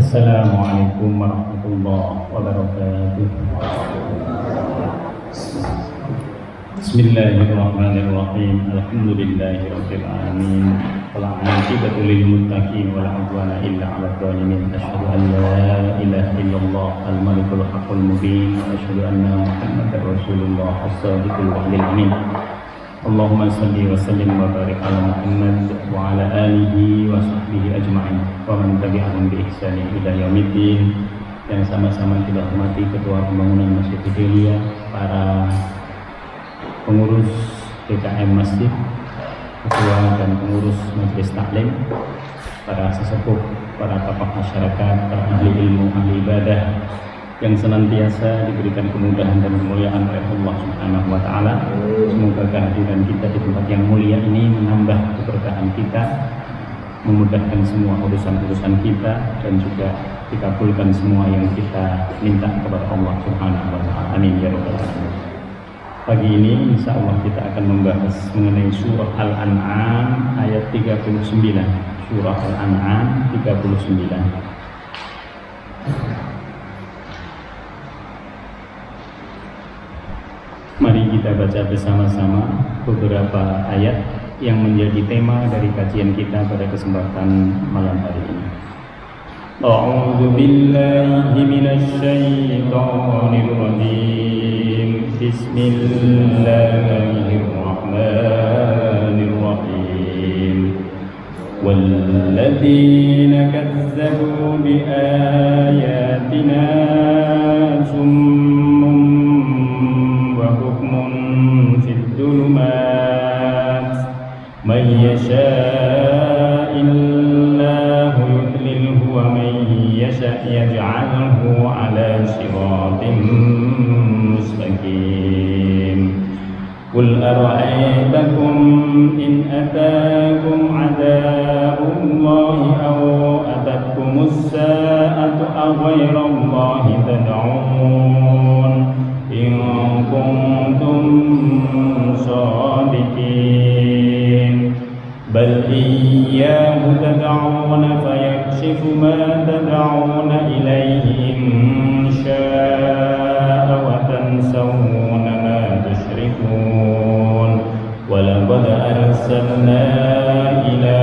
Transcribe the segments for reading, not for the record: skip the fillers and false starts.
Assalamualaikum warahmatullahi wabarakatuh. Bismillahirrahmanirrahim. Alhamdulillahirabbil alamin. Wal 'aqibatu lil muttaqin wa la 'udwana illa 'alal zalimin. Asyhadu an la ilaha illallah al-malikul haqqul mubin wa asyhadu anna Muhammadar rasulullah as-shadiqul wa'dil amin. Allahumma salli wa sallim wa barik ala Muhammad wa ala alihi wa sahbihi ajma'in wa man tabi'ahum bi ihsanin ila yaumiddin. Yang sama-sama kita hormati Ketua Pembangunan Masjid Hidayah, para pengurus PKM Masjid, ketua dan pengurus Majelis Taklim, para sesepuh, para tokoh masyarakat, para ahli ilmu, ahli ibadah yang senantiasa diberikan kemudahan dan kemuliaan oleh Allah Subhanahu wa taala. Semoga kehadiran kita di tempat yang mulia ini menambah keberkahan kita, memudahkan semua urusan-urusan kita, dan juga dikabulkan semua yang kita minta kepada Allah Subhanahu wa taala. Amin ya rabbal alamin. Pagi ini insyaallah kita akan membahas mengenai surah Al-An'am ayat 39. Surah Al-An'am 39. Mari kita baca bersama-sama beberapa ayat yang menjadi tema dari kajian kita pada kesempatan malam hari ini. A'udzu billahi minasy syaithanir rajim. Bismillahirrahmanirrahim. Walladzina kazzabu biayatina man yasha'illahu yudlilhu wa man yasha' yaj'alhu 'ala siratin mustaqim. Qul ara'aytakum in ataakum 'adzabullahi aw atatkumus saa'atu aghayra Allahi tad'un in kuntum shadiqin. Bal iyyahu tad'una fayakshifu ma tad'una ilayhi in syaa'a wa tansawna ma tusyrikun. Wa laqad arsalna ila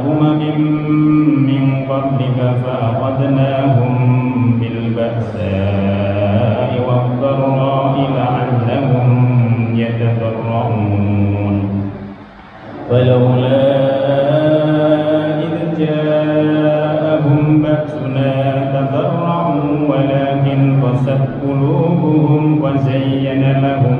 umamin min qablika fa akhadnahum bil ba'sa'i wad dharra'i la'allahum yatadarra'un. ولولا إذ جاءهم بأسنا تضرعوا ولكن قست قلوبهم وزين لهم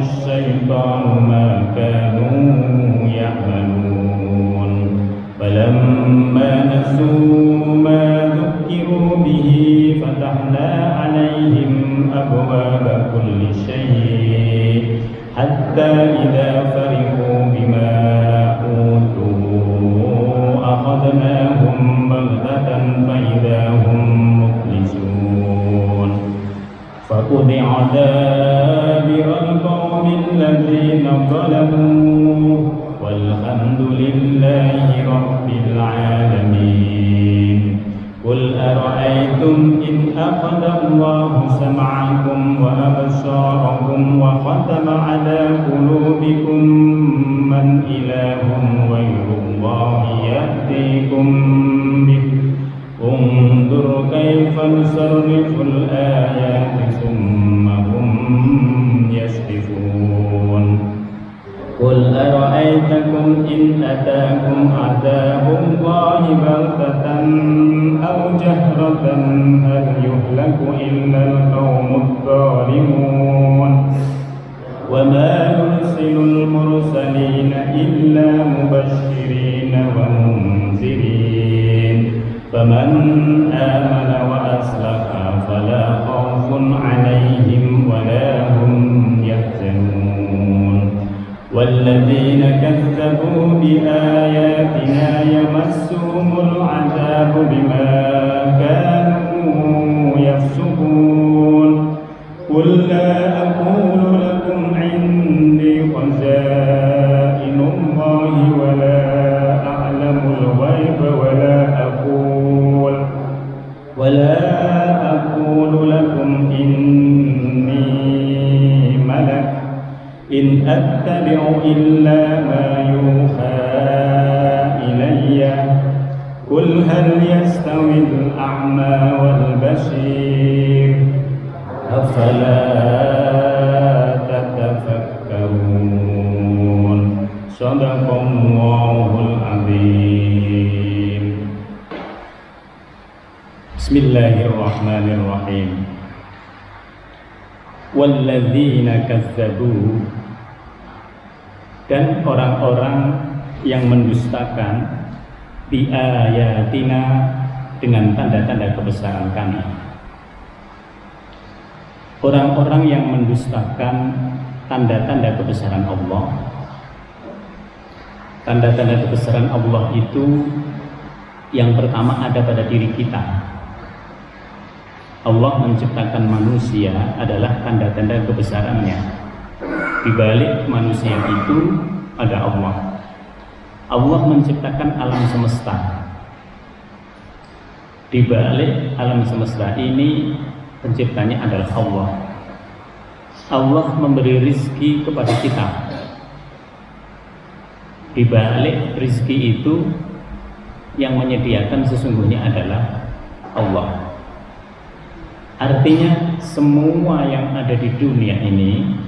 الشيطان ما كانوا يعملون. فلما نسوا ما ذكروا به فتحنا عليهم أبواب كل شيء حتى إذا فرحوا بما أوتوا أخذناهم بغتة فإذا هم مبلسون. فقطع دابر القوم الذين ظلموا والحمد لله رب العالمين. قل أرأيتم إن أخذ الله سمعكم وأبصاركم وختم على قلوبكم من إله غير الله يأتيكم به. انظر كيف نصرف الآيات ثم هم يصدفون. قل أرأيتكم إن أتاكم عذاب الله بغتة أو جهرة هل يهلك إلا القوم الظالمون. وما نرسل المرسلين إلا مبشرين ومنذرين فمن آمن وأصلح فلا خوف عليهم ولا هم يحزنون. والذين كذبوا بآياتنا يمسهم العذاب بما كانوا يفسقون. قل لا أقول لكم عندي خزائن الله ولا أعلم ولا أقول لكم إني ملك إن أتبع إلا ما يوحى إلي قل هل يستوي الأعمى والبصير أفلا تتفكرون صدق الله العظيم. Bismillahirrahmanirrahim. Walladzina kazzabu, dan orang-orang yang mendustakan bi ayatina, dengan tanda-tanda kebesaran kami. Orang-orang yang mendustakan tanda-tanda kebesaran Allah. Tanda-tanda kebesaran Allah itu yang pertama ada pada diri kita. Allah menciptakan manusia adalah tanda-tanda kebesarannya. Di balik manusia itu ada Allah. Allah menciptakan alam semesta. Di balik alam semesta ini penciptanya adalah Allah. Allah memberi rizki kepada kita. Di balik rizki itu yang menyediakan sesungguhnya adalah Allah. Artinya semua yang ada di dunia ini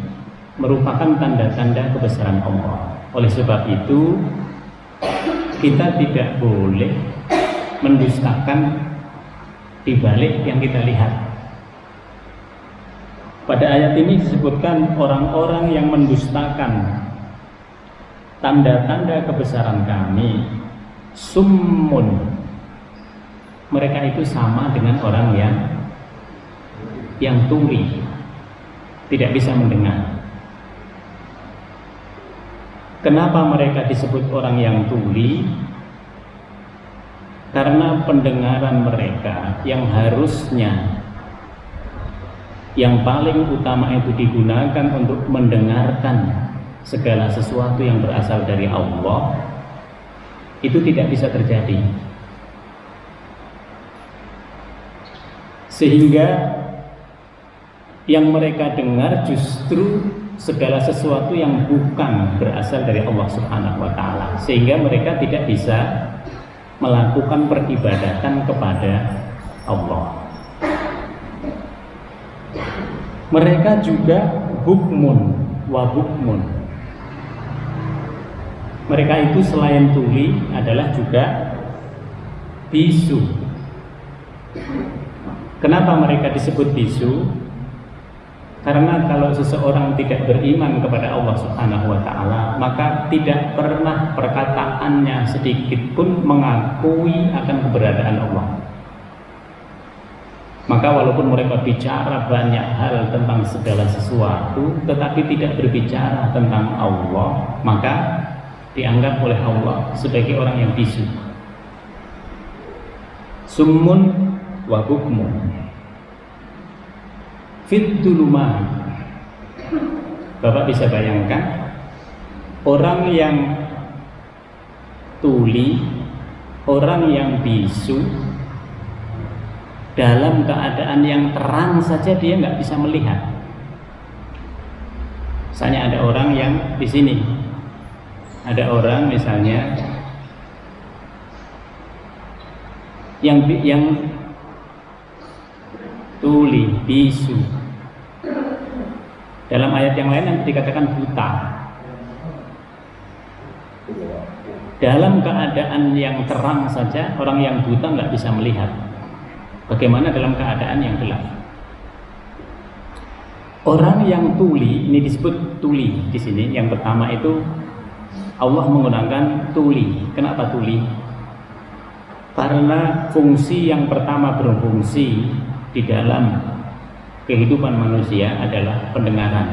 merupakan tanda-tanda kebesaran Allah. Oleh sebab itu kita tidak boleh mendustakan di balik yang kita lihat. Pada ayat ini disebutkan orang-orang yang mendustakan tanda-tanda kebesaran kami, summun. Mereka itu sama dengan orang yang tuli, tidak bisa mendengar. Kenapa mereka disebut orang yang tuli? Karena pendengaran mereka yang harusnya yang paling utama itu digunakan untuk mendengarkan segala sesuatu yang berasal dari Allah, itu tidak bisa terjadi. Sehingga yang mereka dengar justru segala sesuatu yang bukan berasal dari Allah Subhanahu wa Ta'ala, sehingga mereka tidak bisa melakukan peribadatan kepada Allah. Mereka juga bukmun wa bukmun. Mereka itu selain tuli adalah juga bisu. Kenapa mereka disebut bisu? Karena kalau seseorang tidak beriman kepada Allah Subhanahu wa Ta'ala, maka tidak pernah perkataannya sedikit pun mengakui akan keberadaan Allah. Maka walaupun mereka bicara banyak hal tentang segala sesuatu, tetapi tidak berbicara tentang Allah, maka dianggap oleh Allah sebagai orang yang bisu. Summun wa bukmun fit dulumat. Bapak bisa bayangkan orang yang tuli, orang yang bisu, dalam keadaan yang terang saja dia nggak bisa melihat. Misalnya ada orang yang di sini, ada orang misalnya yang tuli, bisu. Dalam ayat yang lain yang dikatakan buta. Dalam keadaan yang terang saja orang yang buta nggak bisa melihat. Bagaimana dalam keadaan yang gelap? Orang yang tuli, ini disebut tuli di sini. Yang pertama itu Allah menggunakan tuli. Kenapa tuli? Karena fungsi yang pertama berfungsi di dalam kehidupan manusia adalah pendengaran.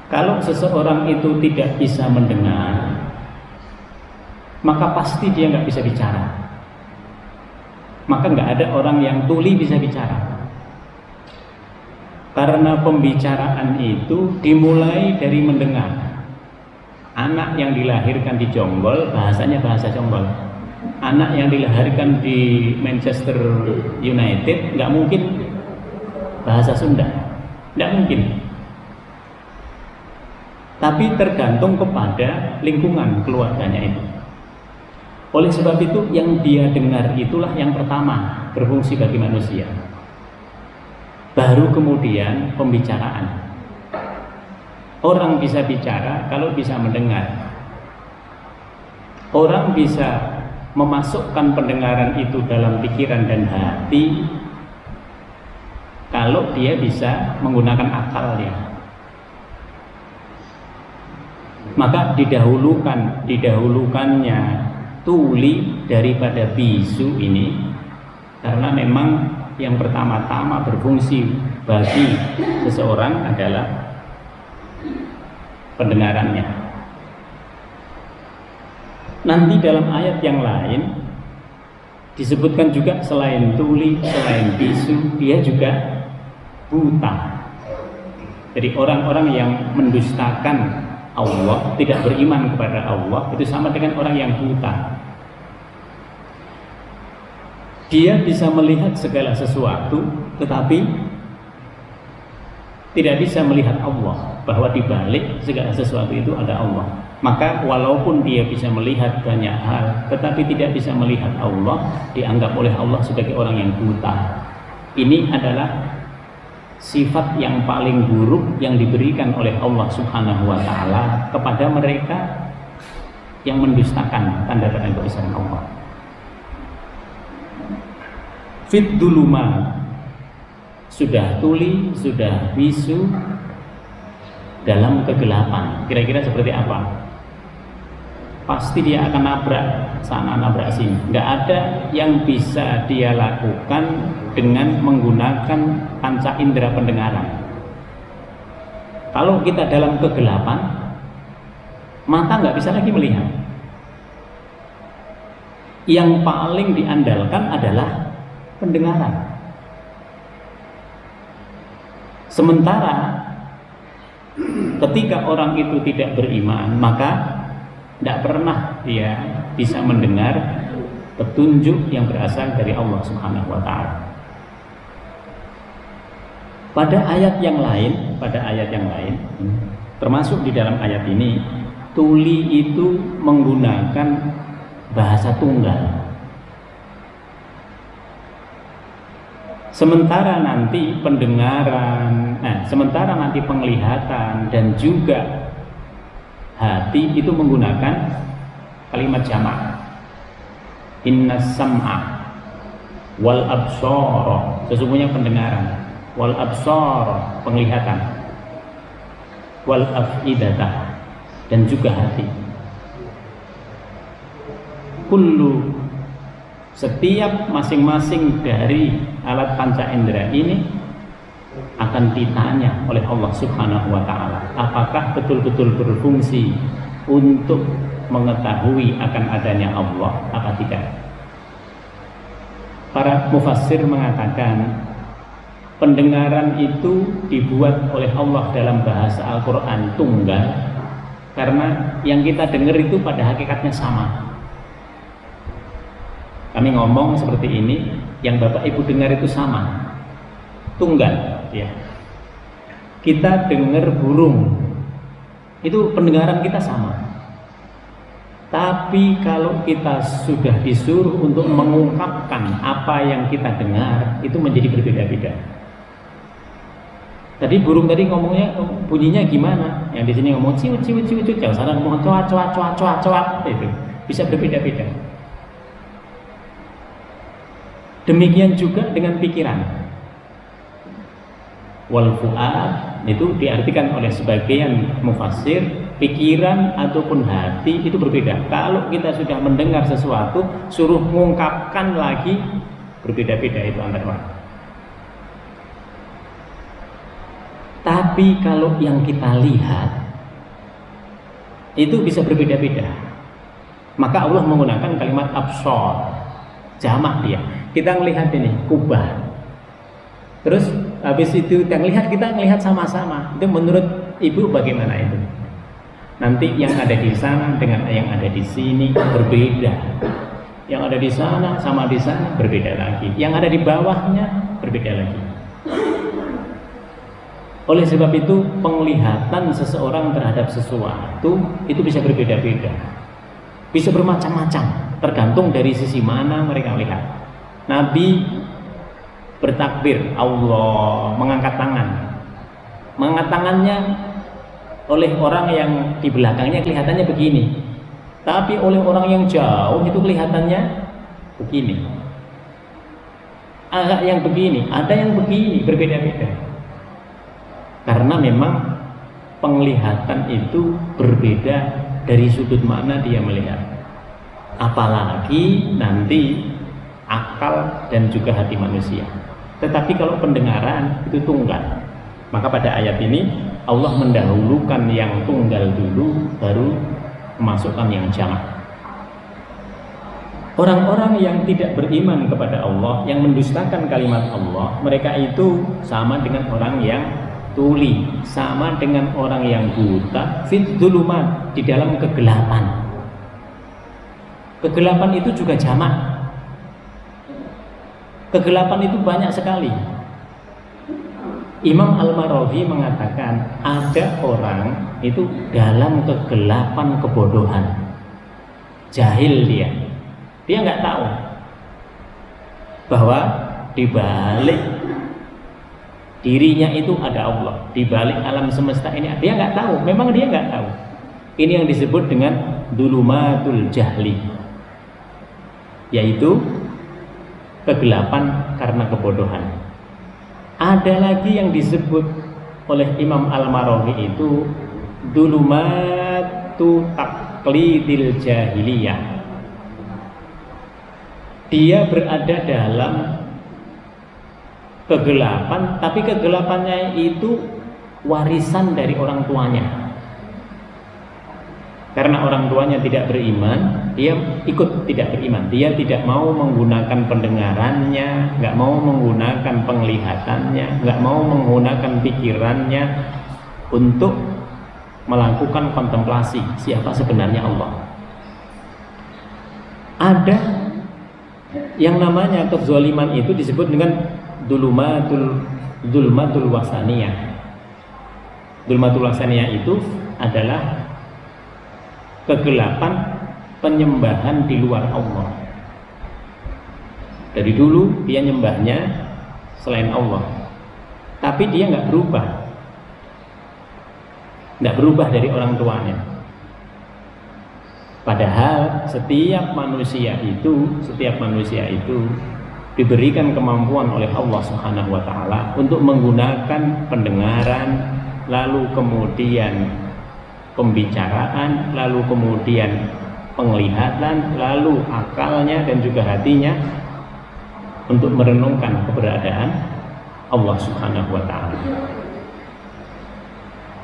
Kalau seseorang itu tidak bisa mendengar, maka pasti dia nggak bisa bicara. Maka nggak ada orang yang tuli bisa bicara. Karena pembicaraan itu dimulai dari mendengar. Anak yang dilahirkan di Jonggol bahasanya bahasa Jonggol. anak yang dilahirkan di Manchester United nggak mungkin bahasa Sunda, nggak mungkin. Tapi tergantung kepada lingkungan keluarganya itu. Oleh sebab itu yang dia dengar itulah yang pertama berfungsi bagi manusia. Baru kemudian pembicaraan. Orang bisa bicara kalau bisa mendengar. Orang bisa memasukkan pendengaran itu dalam pikiran dan hati kalau dia bisa menggunakan akalnya. Maka didahulukannya tuli daripada bisu ini karena memang yang pertama-tama berfungsi bagi seseorang adalah pendengarannya. Nanti dalam ayat yang lain disebutkan juga selain tuli, selain bisu, dia juga buta. Jadi orang-orang yang mendustakan Allah, tidak beriman kepada Allah, itu sama dengan orang yang buta. Dia bisa melihat segala sesuatu, tetapi tidak bisa melihat Allah, bahwa di balik segala sesuatu itu ada Allah. Maka walaupun dia bisa melihat banyak hal, tetapi tidak bisa melihat Allah, dianggap oleh Allah sebagai orang yang buta. Ini adalah sifat yang paling buruk yang diberikan oleh Allah Subhanahu wa Ta'ala kepada mereka yang mendustakan tanda-tanda kebesaran Allah. Fit duluma, sudah tuli, sudah bisu dalam kegelapan. Kira-kira seperti apa? Pasti dia akan nabrak sana, nabrak sini. Nggak ada yang bisa dia lakukan dengan menggunakan panca indera pendengaran. Kalau kita dalam kegelapan, mata nggak bisa lagi melihat. Yang paling diandalkan adalah pendengaran. Sementara ketika orang itu tidak beriman, maka tidak pernah dia bisa mendengar petunjuk yang berasal dari Allah Subhanahu wa Ta'ala. Pada ayat yang lain, termasuk di dalam ayat ini, tuli itu menggunakan bahasa tunggal. Sementara nanti penglihatan dan juga hati itu menggunakan kalimat jamak. Inna sam'a wal absara, sesungguhnya pendengaran, wal absara penglihatan, wal af'idatah dan juga hati. Kullu, setiap masing-masing dari alat panca indera ini akan ditanya oleh Allah Subhanahu wa Ta'ala, apakah betul-betul berfungsi untuk mengetahui akan adanya Allah apa tidak. Para mufassir mengatakan pendengaran itu dibuat oleh Allah dalam bahasa Al-Quran tunggal karena yang kita dengar itu pada hakikatnya sama. Kami ngomong seperti ini, yang Bapak Ibu dengar itu sama, tunggal ya. Kita dengar burung, itu pendengaran kita sama. Tapi kalau kita sudah disuruh untuk mengungkapkan apa yang kita dengar, itu menjadi berbeda-beda. Tadi burung tadi ngomongnya bunyinya gimana? Yang di sini ngomong ciu ciu ciu ciu, yang sana ngomong coa coa coa coa coa, itu bisa berbeda-beda. Demikian juga dengan pikiran. Wal fu'ad itu diartikan oleh sebagian mufassir, pikiran ataupun hati itu berbeda. Kalau kita sudah mendengar sesuatu, suruh mengungkapkan lagi, berbeda-beda itu antara orang. Tapi kalau yang kita lihat itu bisa berbeda-beda. Maka Allah menggunakan kalimat absar, jamak dia. Kita melihat ini kubah, terus habis itu kita melihat sama-sama. Itu menurut Ibu bagaimana itu? Nanti yang ada di sana dengan yang ada di sini berbeda. Yang ada di sana sama di sana berbeda lagi. Yang ada di bawahnya berbeda lagi. Oleh sebab itu penglihatan seseorang terhadap sesuatu itu bisa berbeda-beda, bisa bermacam-macam, tergantung dari sisi mana mereka lihat. Nabi bertakbir, Allah mengangkat tangan. Mengangkat tangannya oleh orang yang di belakangnya kelihatannya begini, tapi oleh orang yang jauh itu kelihatannya begini. Agak yang begini, ada yang begini, berbeda-beda. Karena memang penglihatan itu berbeda dari sudut mana dia melihat. Apalagi nanti akal dan juga hati manusia. Tetapi kalau pendengaran itu tunggal. Maka pada ayat ini Allah mendahulukan yang tunggal dulu, baru memasukkan yang jamak. Orang-orang yang tidak beriman kepada Allah, yang mendustakan kalimat Allah, mereka itu sama dengan orang yang tuli, sama dengan orang yang buta, fit dzulumat, di dalam kegelapan. Kegelapan itu juga jamak. Kegelapan itu banyak sekali. Imam Al-Marawi mengatakan ada orang itu dalam kegelapan kebodohan, jahil dia nggak tahu bahwa di balik dirinya itu ada Allah, di balik alam semesta ini dia nggak tahu, memang dia nggak tahu. Ini yang disebut dengan dulumatul jahli, yaitu kegelapan karena kebodohan. Ada lagi yang disebut oleh Imam Al-Marawi itu dulumatu taqlidil jahiliyah. Dia berada dalam kegelapan, tapi kegelapannya itu warisan dari orang tuanya. Karena orang tuanya tidak beriman, dia ikut tidak beriman. Dia tidak mau menggunakan pendengarannya, nggak mau menggunakan penglihatannya, nggak mau menggunakan pikirannya untuk melakukan kontemplasi siapa sebenarnya Allah. Ada yang namanya kezaliman itu disebut dengan dulmatul wasaniyah. Dulmatul wasaniyah itu adalah kegelapan penyembahan di luar Allah. Dari dulu dia nyembahnya selain Allah, tapi dia nggak berubah dari orang tuanya. Padahal setiap manusia itu diberikan kemampuan oleh Allah Subhanahu wa taala untuk menggunakan pendengaran, lalu kemudian pembicaraan, lalu kemudian penglihatan, lalu akalnya dan juga hatinya untuk merenungkan keberadaan Allah Subhanahu wa taala.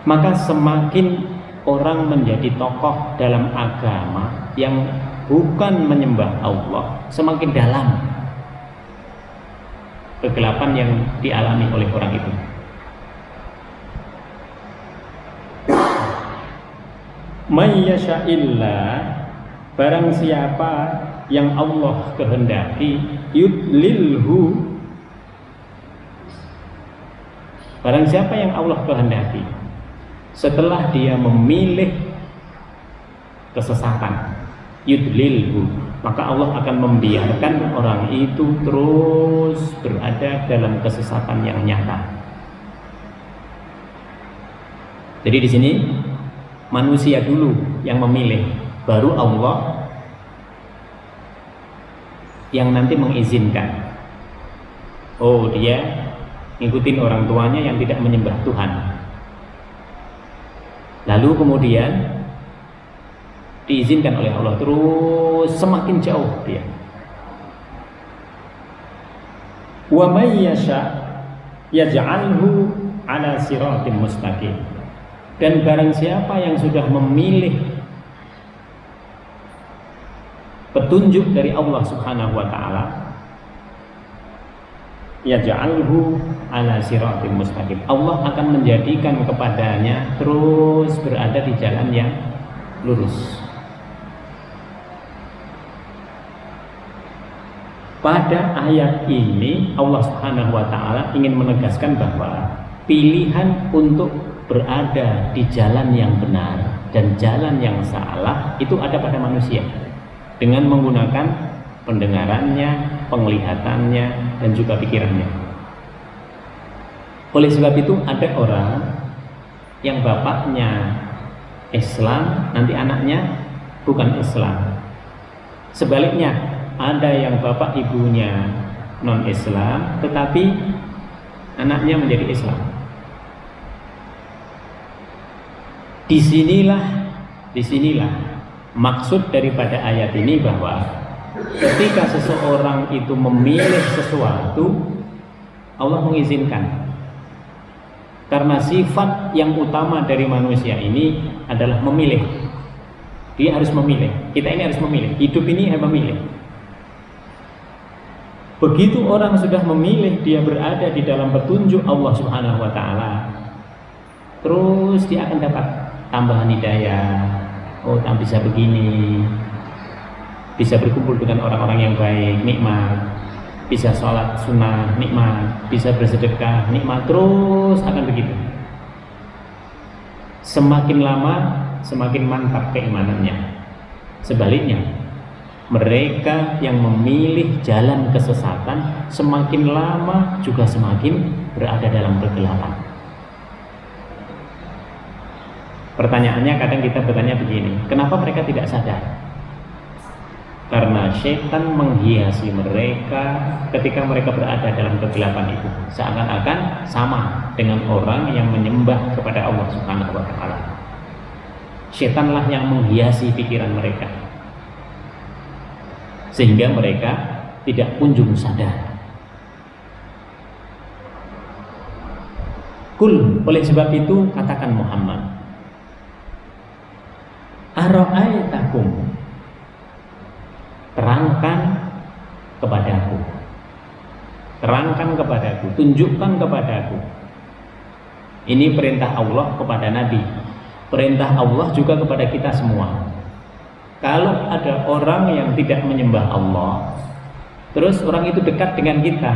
Maka semakin orang menjadi tokoh dalam agama yang bukan menyembah Allah, semakin dalam kegelapan yang dialami oleh orang itu. May yasha'illah, barang siapa yang Allah kehendaki, yudlilhu, barang siapa yang Allah kehendaki, setelah dia memilih kesesatan, yudlilhu, maka Allah akan membiarkan orang itu terus berada dalam kesesatan yang nyata. Jadi di sini manusia dulu yang memilih, baru Allah yang nanti mengizinkan. Oh, dia ngikutin orang tuanya yang tidak menyembah Tuhan. Lalu kemudian diizinkan oleh Allah terus semakin jauh dia. Wa may yasha yaj'alhu ala siratim mustaqim. Dan barang siapa yang sudah memilih petunjuk dari Allah Subhanahu wa taala, yaj'alhu ala siratim mustaqim, Allah akan menjadikan kepadanya terus berada di jalan yang lurus. Pada ayat ini Allah Subhanahu wa taala ingin menegaskan bahwa pilihan untuk berada di jalan yang benar dan jalan yang salah itu ada pada manusia dengan menggunakan pendengarannya, penglihatannya, dan juga pikirannya. Oleh sebab itu ada orang yang bapaknya Islam, nanti anaknya bukan Islam. Sebaliknya, ada yang bapak ibunya non-Islam tetapi anaknya menjadi Islam. Disinilah maksud daripada ayat ini, bahwa ketika seseorang itu memilih sesuatu, Allah mengizinkan. Karena sifat yang utama dari manusia ini adalah memilih. Dia harus memilih. Kita ini harus memilih. Hidup ini harus memilih. Begitu orang sudah memilih, dia berada di dalam petunjuk Allah Subhanahu wa taala, terus dia akan dapat tambahan hidayah. Oh, tak bisa begini. Bisa berkumpul dengan orang-orang yang baik, nikmat. Bisa sholat sunnah, nikmat. Bisa bersedekah, nikmat. Terus akan begitu. Semakin lama, semakin mantap keimanannya. Sebaliknya, mereka yang memilih jalan kesesatan semakin lama juga semakin berada dalam kegelapan. Pertanyaannya kadang kita bertanya begini, kenapa mereka tidak sadar? Karena setan menghiasi mereka ketika mereka berada dalam kegelapan itu, seakan-akan sama dengan orang yang menyembah kepada Allah Subhanahu wa taala. Setanlah yang menghiasi pikiran mereka, sehingga mereka tidak kunjung sadar. Kul, oleh sebab itu katakan Muhammad, ara'aitakum, terangkan kepadaku, terangkan kepadaku, tunjukkan kepadaku. Ini perintah Allah kepada Nabi, perintah Allah juga kepada kita semua. Kalau ada orang yang tidak menyembah Allah, terus orang itu dekat dengan kita,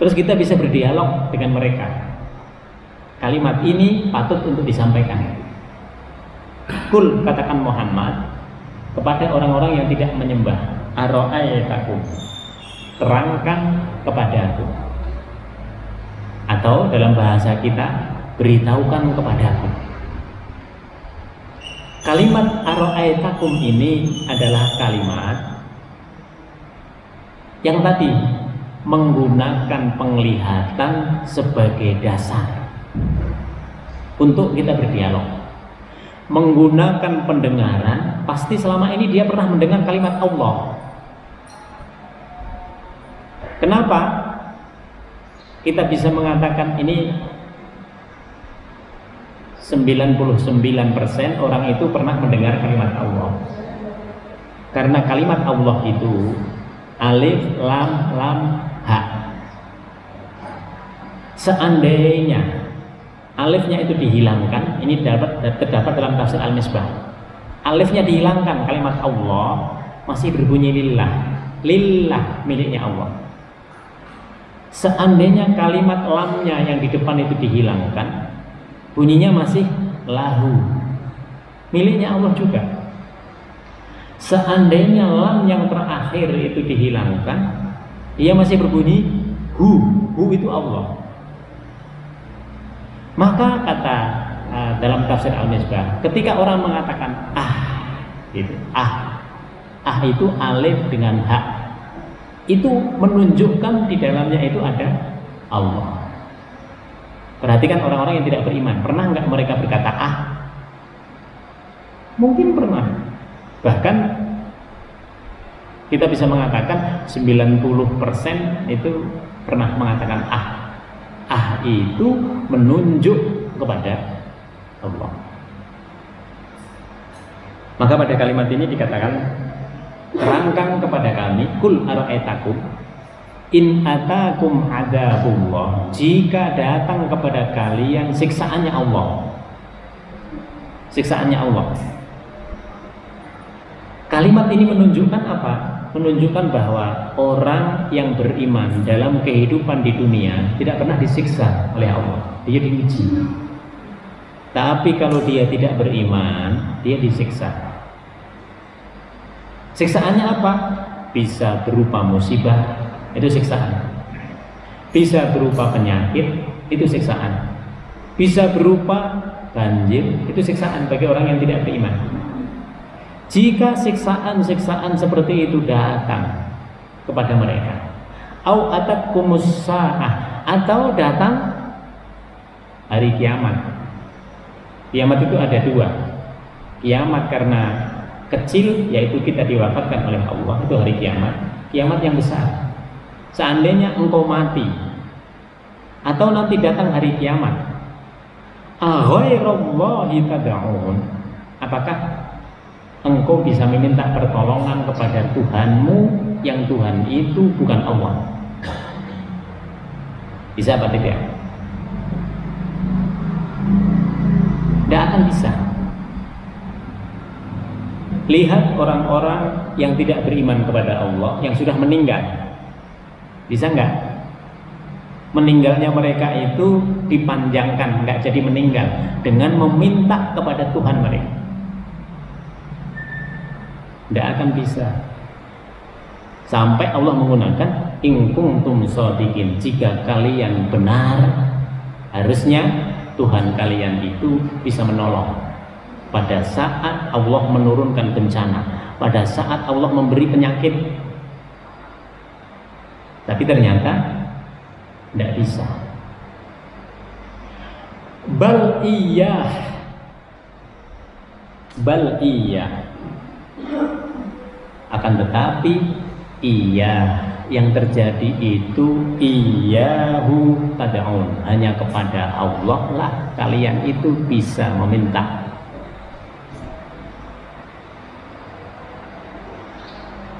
terus kita bisa berdialog dengan mereka, kalimat ini patut untuk disampaikan. Kul, katakan Muhammad kepada orang-orang yang tidak menyembah, ara'aitakum, terangkan kepadaku, atau dalam bahasa kita, beritahukan kepadaku. Kalimat ara'aitakum ini adalah kalimat yang tadi menggunakan penglihatan sebagai dasar untuk kita berdialog. Menggunakan pendengaran, pasti selama ini dia pernah mendengar kalimat Allah. Kenapa kita bisa mengatakan ini 99% orang itu pernah mendengar kalimat Allah? Karena kalimat Allah itu alif, lam, lam, ha. Seandainya alifnya itu dihilangkan, ini terdapat dalam tafsir Al-Misbah. Alifnya dihilangkan, kalimat Allah masih berbunyi lillah. Lillah, miliknya Allah. Seandainya kalimat lamnya yang di depan itu dihilangkan, bunyinya masih lahu, miliknya Allah juga. Seandainya lam yang terakhir itu dihilangkan, ia masih berbunyi hu itu Allah. Maka kata dalam tafsir Al-Misbah, ketika orang mengatakan gitu, itu alif dengan ha, itu menunjukkan di dalamnya itu ada Allah. Perhatikan orang-orang yang tidak beriman, pernah nggak mereka berkata Mungkin pernah. Bahkan kita bisa mengatakan 90% itu pernah mengatakan itu menunjuk kepada Allah. Maka pada kalimat ini dikatakan, terangkan kepada kami, kul ara'aitakum in atakum adzabullah, jika datang kepada kalian siksaannya Allah. Siksaannya Allah. Kalimat ini menunjukkan apa? menunjukkan bahwa orang yang beriman dalam kehidupan di dunia tidak pernah disiksa oleh Allah, dia diuji. Tapi kalau dia tidak beriman, dia disiksa. Siksaannya apa? Bisa berupa musibah, itu siksaan. Bisa berupa penyakit, itu siksaan. Bisa berupa banjir, itu siksaan bagi orang yang tidak beriman. Jika siksaan-siksaan seperti itu datang kepada mereka, au atakumus saah, atau datang hari kiamat. Kiamat itu ada dua. Kiamat karena kecil, yaitu kita diwafatkan oleh Allah, itu hari kiamat. Kiamat yang besar, seandainya engkau mati, atau nanti datang hari kiamat, aghairallahi tad'un, apakah engkau bisa meminta pertolongan kepada Tuhanmu yang Tuhan itu bukan Allah? Bisa apa tidak? Tidak akan bisa. Lihat orang-orang yang tidak beriman kepada Allah, yang sudah meninggal. Bisa enggak? Meninggalnya mereka itu dipanjangkan, enggak jadi meninggal, dengan meminta kepada Tuhan mereka. Tidak akan bisa. Sampai Allah menggunakan in kuntum shadiqin, jika kalian benar, harusnya Tuhan kalian itu bisa menolong pada saat Allah menurunkan bencana, pada saat Allah memberi penyakit. Tapi ternyata tidak bisa. Bal iya akan tetapi iya yang terjadi itu iyahu tad'un, hanya kepada Allah lah kalian itu bisa meminta.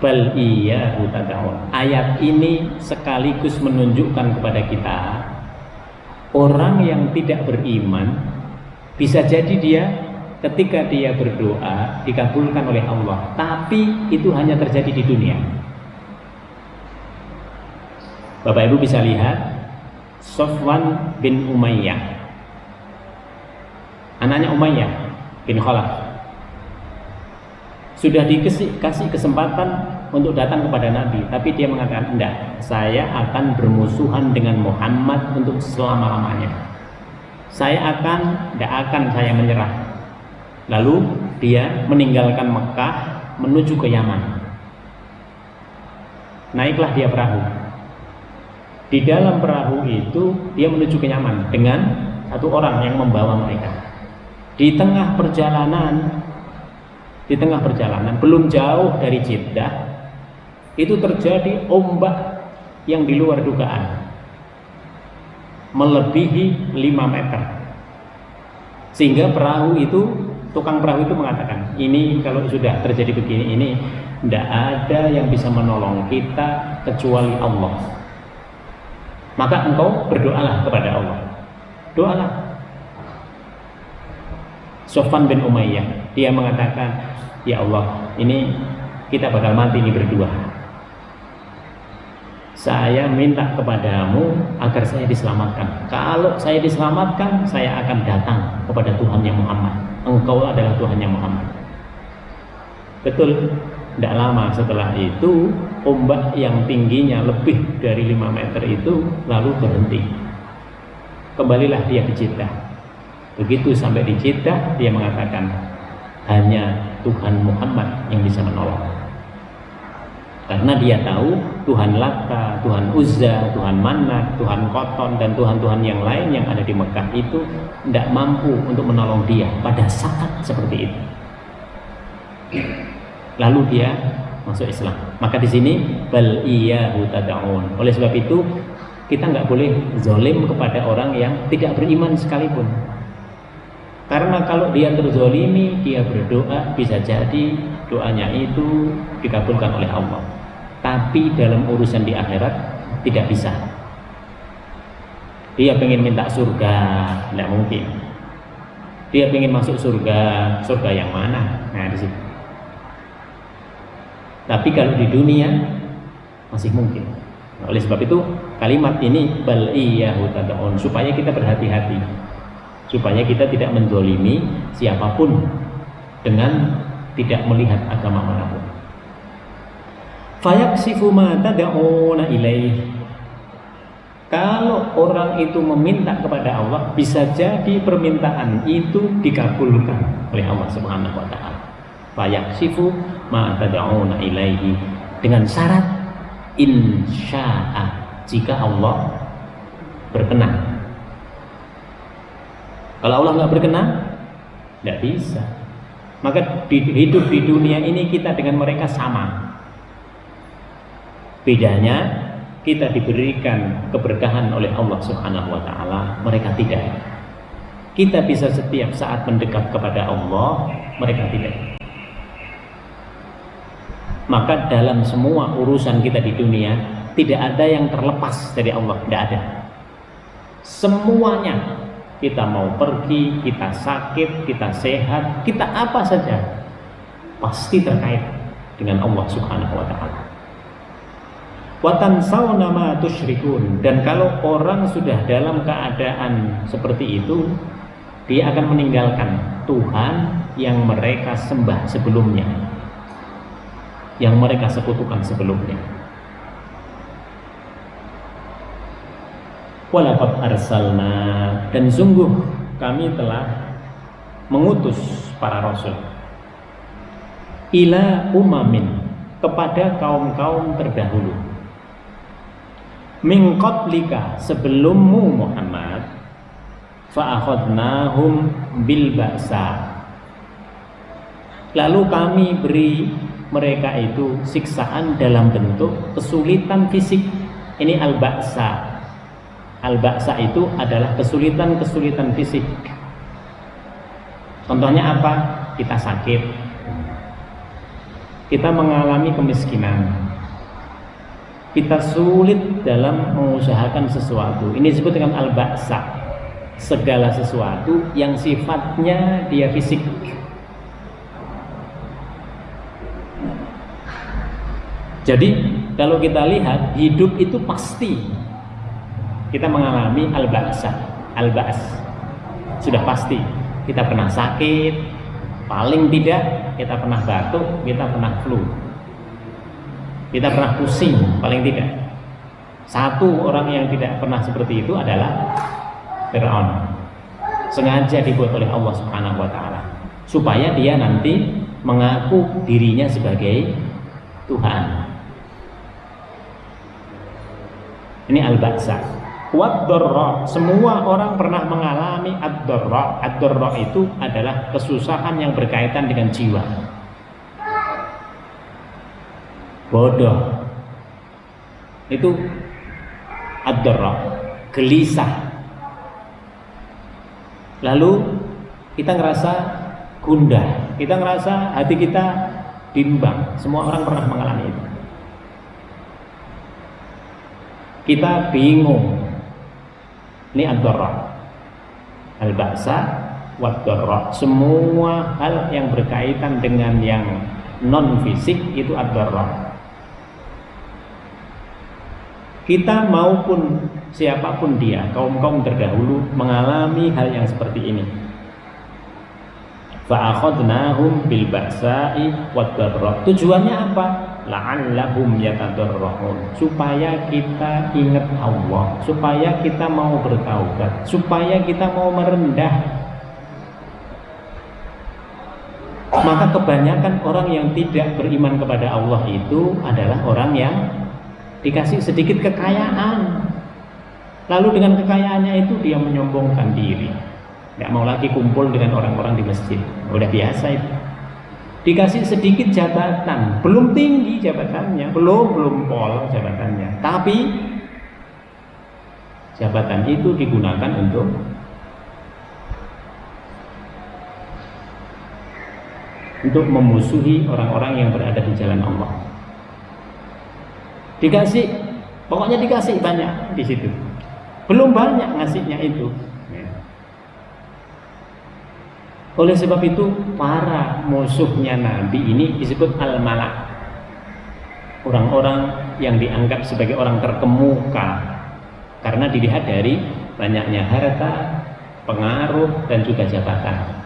Bal iyahu tad'un, ayat ini sekaligus menunjukkan kepada kita orang yang tidak beriman bisa jadi dia ketika dia berdoa dikabulkan oleh Allah, tapi itu hanya terjadi di dunia. Bapak Ibu bisa lihat Sofwan bin Umayyah, anaknya Umayyah bin Khalaf, sudah dikasih kesempatan untuk datang kepada Nabi, tapi dia mengatakan, enggak, saya akan bermusuhan dengan Muhammad untuk selama-lamanya. Tidak akan saya menyerah. Lalu dia meninggalkan Mekah menuju ke Yaman. Naiklah dia perahu. Di dalam perahu itu dia menuju ke Yaman dengan satu orang yang membawa mereka. Di tengah perjalanan belum jauh dari Jeddah, itu terjadi ombak yang di luar dugaan, melebihi 5 meter, sehingga tukang perahu itu mengatakan, ini kalau sudah terjadi begini, ini tidak ada yang bisa menolong kita kecuali Allah. Maka engkau berdoalah kepada Allah. Doalah. Sofwan bin Umayyah, dia mengatakan, ya Allah, ini kita bakal mati ini berdua. Saya minta kepadamu agar saya diselamatkan. Kalau saya diselamatkan, saya akan datang kepada Tuhannya Muhammad. Engkau adalah Tuhannya Muhammad. Betul, tidak lama setelah itu ombak yang tingginya lebih dari 5 meter itu lalu berhenti. Kembalilah dia ke Jeddah. Begitu sampai di Jeddah, dia mengatakan, hanya Tuhan Muhammad yang bisa menolong. Karena dia tahu Tuhan Lata, Tuhan Uzza, Tuhan Manat, Tuhan Koton, dan Tuhan-Tuhan yang lain yang ada di Mekah itu tidak mampu untuk menolong dia pada saat seperti itu. Lalu dia masuk Islam. Maka di sini bal iyyahu tad'un. Oleh sebab itu kita nggak boleh zalim kepada orang yang tidak beriman sekalipun. Karena kalau dia terzolimi, dia berdoa, bisa jadi doanya itu dikabulkan oleh Allah. Tapi dalam urusan di akhirat tidak bisa. Dia pengen minta surga, tidak mungkin. Dia pengen masuk surga, surga yang mana? Nah di situ. Tapi kalau di dunia masih mungkin. Nah, oleh sebab itu kalimat ini bal iyyahu tad'un, supaya kita berhati-hati, supaya kita tidak menzalimi siapapun dengan tidak melihat agama manapun. Fayaksifu ma tad'una ilaih. Kalau orang itu meminta kepada Allah, bisa jadi permintaan itu dikabulkan oleh Allah Subhanahu wa taala. Fayaksifu ma tad'una ilaihi, dengan syarat insya'a, jika Allah berkenan. Kalau Allah nggak berkenan, nggak bisa. Maka hidup di dunia ini kita dengan mereka sama. Bedanya kita diberikan keberkahan oleh Allah Subhanahu wa taala, mereka tidak. Kita bisa setiap saat mendekat kepada Allah, mereka tidak. Maka dalam semua urusan kita di dunia tidak ada yang terlepas dari Allah, tidak ada. Semuanya, kita mau pergi, kita sakit, kita sehat, kita apa saja, pasti terkait dengan Allah Subhanahu wa taala. Wa tansawna ma tusyrikun, dan kalau orang sudah dalam keadaan seperti itu, dia akan meninggalkan Tuhan yang mereka sembah sebelumnya, yang mereka sekutukan sebelumnya. Walaqad arsalna, dan sungguh kami telah mengutus para rasul, ila umamin, kepada kaum-kaum terdahulu, min qablika, sebelummu Muhammad, fa'akhadnahum bil ba'sa, lalu kami beri mereka itu siksaan dalam bentuk kesulitan fisik. Ini al-ba'sa. Al-ba'sa itu adalah kesulitan-kesulitan fisik. Contohnya apa? Kita sakit, kita mengalami kemiskinan, kita sulit dalam mengusahakan sesuatu. Ini disebut dengan al-ba'sa. Segala sesuatu yang sifatnya dia fisik. Jadi kalau kita lihat hidup itu pasti kita mengalami al-ba'sa, al-ba's. Sudah pasti kita pernah sakit, paling tidak kita pernah batuk, kita pernah flu, kita pernah pusing, paling tidak. Satu orang yang tidak pernah seperti itu adalah Fir'aun. Sengaja dibuat oleh Allah Subhanahu wa taala supaya dia nanti mengaku dirinya sebagai Tuhan. Ini al-ba'sa. Wad-dharra, semua orang pernah mengalami ad-dharra. Ad-dharra itu adalah kesusahan yang berkaitan dengan jiwa. Bodoh. Itu ad-dharra, gelisah. Lalu kita ngerasa gundah, kita ngerasa hati kita bimbang. Semua orang pernah mengalami itu. Kita bingung. Ini ad-dharra, al-ba'sa, wad-dharra. Semua hal yang berkaitan dengan yang non fisik itu ad-dharra. Kita maupun siapapun dia, kaum-kaum terdahulu mengalami hal yang seperti ini. Fa'akhadnahum bil ba'sa'i wad-dharra. Tujuannya apa? La'allahum yatadarra'un, supaya kita ingat Allah, supaya kita mau bertaubat, supaya kita mau merendah. Maka kebanyakan orang yang tidak beriman kepada Allah itu adalah orang yang dikasih sedikit kekayaan, lalu dengan kekayaannya itu dia menyombongkan diri, nggak mau lagi kumpul dengan orang-orang di masjid. Udah biasa itu. Dikasih sedikit jabatan, belum tinggi jabatannya, belum pol jabatannya, tapi jabatan itu digunakan untuk memusuhi orang-orang yang berada di jalan Allah. Dikasih, pokoknya dikasih banyak di situ, belum banyak ngasihnya itu. Oleh sebab itu para musuhnya Nabi ini disebut al-malak. orang-orang yang dianggap sebagai orang terkemuka karena dilihat dari banyaknya harta, pengaruh, dan juga jabatan.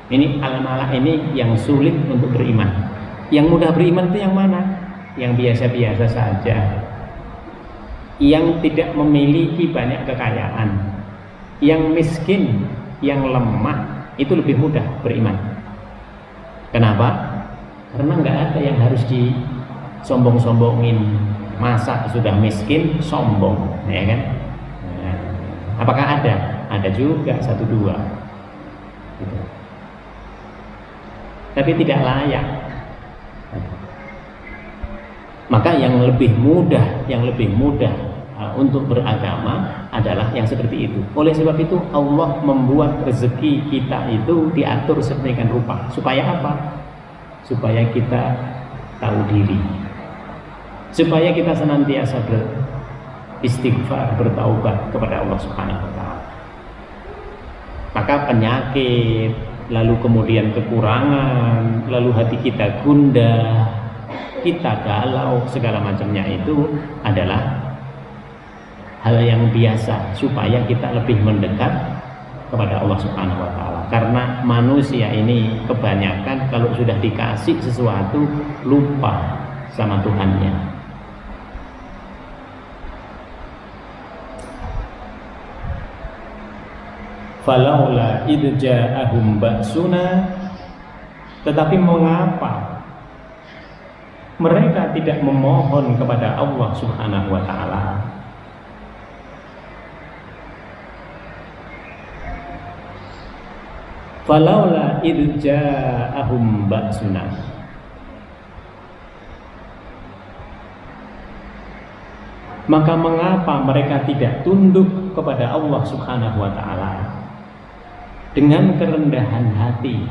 Ini alam-alam ini yang sulit untuk beriman. Yang mudah beriman itu yang mana? Yang biasa-biasa saja, yang tidak memiliki banyak kekayaan, yang miskin, yang lemah, itu lebih mudah beriman. Kenapa? Karena nggak ada yang harus disombong-sombongin. Masa sudah miskin sombong, ya kan? Nah, apakah ada? Ada juga satu dua, gitu. Tapi tidak layak. Maka yang lebih mudah untuk beragama adalah yang seperti itu. Oleh sebab itu Allah membuat rezeki kita itu diatur sedemikian rupa. Supaya apa? Supaya kita tahu diri, supaya kita senantiasa beristighfar, bertaubat kepada Allah Subhanahu wa Ta'ala. Maka penyakit, lalu kemudian kekurangan, lalu hati kita gundah, kita galau, segala macamnya itu adalah hal yang biasa supaya kita lebih mendekat kepada Allah Subhanahu wa Ta'ala. Karena manusia ini kebanyakan kalau sudah dikasih sesuatu lupa sama Tuhannya. Falaula idh ja'ahum ba'suna, tetapi mengapa mereka tidak memohon kepada Allah Subhanahu wa Ta'ala? Falaula idh ja'ahum ba'suna, maka mengapa mereka tidak tunduk kepada Allah Subhanahu wa Ta'ala dengan kerendahan hati?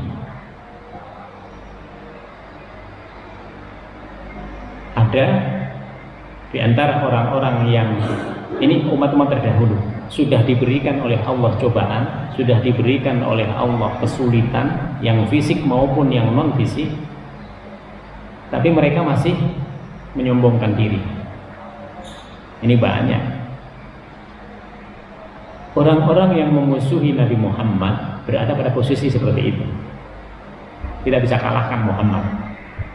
Ada di antara orang-orang yang ini umat-umat terdahulu sudah diberikan oleh Allah cobaan, sudah diberikan oleh Allah kesulitan yang fisik maupun yang non fisik, tapi mereka masih menyombongkan diri. Ini banyak orang-orang yang memusuhi Nabi Muhammad berada pada posisi seperti itu. Tidak bisa kalahkan Muhammad.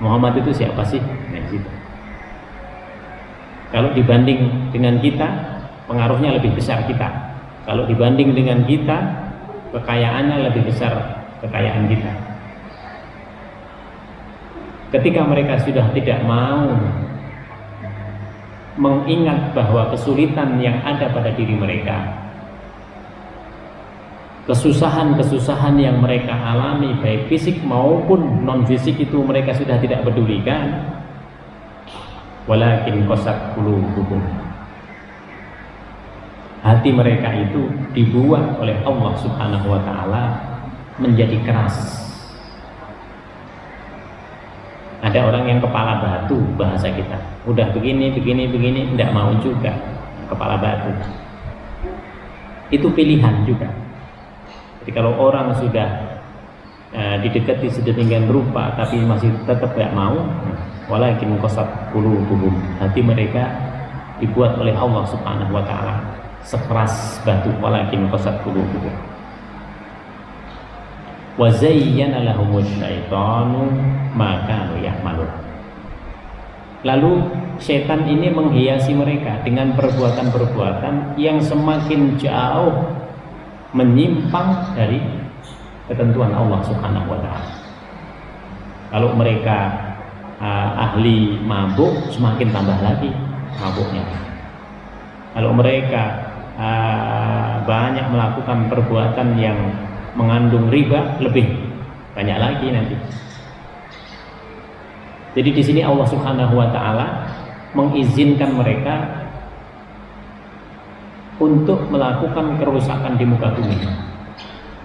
Muhammad itu siapa sih? Nah, gitu. Kalau dibanding dengan kita, pengaruhnya lebih besar kita. Kalau dibanding dengan kita, kekayaannya lebih besar kekayaan kita. Ketika mereka sudah tidak mau mengingat bahwa kesulitan yang ada pada diri mereka, kesusahan-kesusahan yang mereka alami baik fisik maupun non fisik itu mereka sudah tidak pedulikan, walakin qasat qulubuhum, hati mereka itu dibuat oleh Allah Subhanahu wa Ta'ala menjadi keras. Ada orang yang kepala batu, bahasa kita, udah begini, tidak mau juga, kepala batu. Itu pilihan juga. Jadi kalau orang sudah didekati sedemikian rupa tapi masih tetap tidak mau, walakin qasat qulubuhum, hati mereka dibuat oleh Allah Subhanahu wa Ta'ala sekeras batu, walakin qasat qulubuhum. Wa zayyana lahumus syaitanu ma kanu ya'malun. Lalu setan ini menghiasi mereka dengan perbuatan-perbuatan yang semakin jauh menyimpang dari ketentuan Allah Subhanahu wa Ta'ala. Kalau mereka ahli mabuk, semakin tambah lagi mabuknya. Kalau mereka banyak melakukan perbuatan yang mengandung riba, lebih banyak lagi nanti. Jadi di sini Allah Subhanahu wa Ta'ala mengizinkan mereka untuk melakukan kerusakan di muka bumi,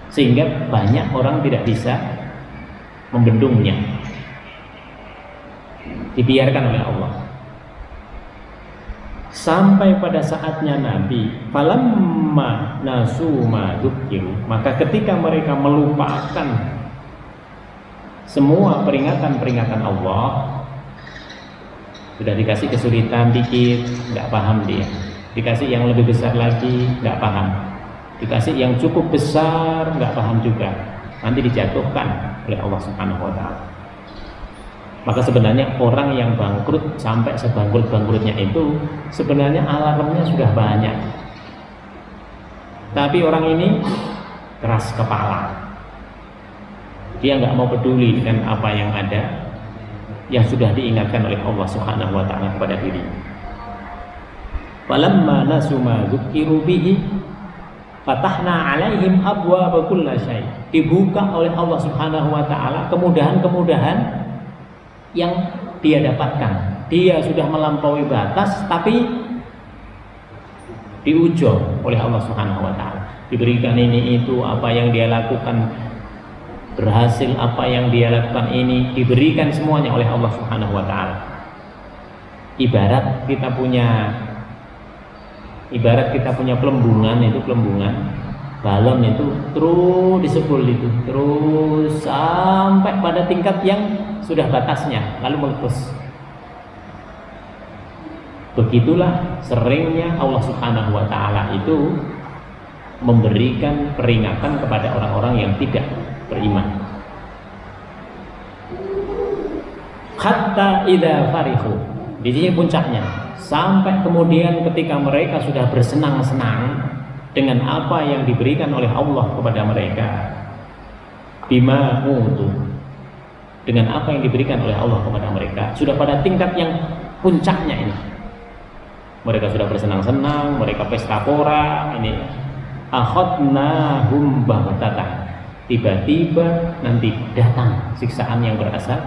sehingga banyak orang tidak bisa membendungnya, dibiarkan oleh Allah. Sampai pada saatnya Nabi, falamma nasu ma dzukiru, maka ketika mereka melupakan semua peringatan-peringatan Allah, Sudah dikasih kesulitan dikit, nggak paham dia. Dikasih yang lebih besar lagi, nggak paham. Dikasih yang cukup besar, nggak paham juga. Nanti dijatuhkan oleh Allah Subhanahu wa Ta'ala. Maka sebenarnya orang yang bangkrut sampai sebangkrut-bangkrutnya itu sebenarnya alarmnya sudah banyak. Tapi orang ini keras kepala. Dia nggak mau peduli dengan apa yang ada, yang sudah diingatkan oleh Allah Subhanahu wa Ta'ala kepada dirinya. Falamma nasu ma dzukiru bihi fatahna 'alaihim abwaaba kulli syai'. Dibuka oleh Allah Subhanahu wa Ta'ala kemudahan-kemudahan yang dia dapatkan. Dia sudah melampaui batas tapi diuji oleh Allah Subhanahu wa Ta'ala. Diberikan ini itu, apa yang dia lakukan berhasil, apa yang dia lakukan ini diberikan semuanya oleh Allah Subhanahu wa Ta'ala. Ibarat kita punya pelembungan, itu pelembungan balon itu terus disebul itu terus sampai pada tingkat yang sudah batasnya lalu meletus. Begitulah seringnya Allah Subhanahu wa Ta'ala itu memberikan peringatan kepada orang-orang yang tidak beriman. Hatta idza farihu, di sini puncaknya, sampai kemudian ketika mereka sudah bersenang-senang dengan apa yang diberikan oleh Allah kepada mereka, bima utu, dengan apa yang diberikan oleh Allah kepada mereka, sudah pada tingkat yang puncaknya ini. Mereka sudah bersenang-senang, mereka pesta pora, ini akhadnahum baghtatan. Tiba-tiba nanti datang siksaan yang berasal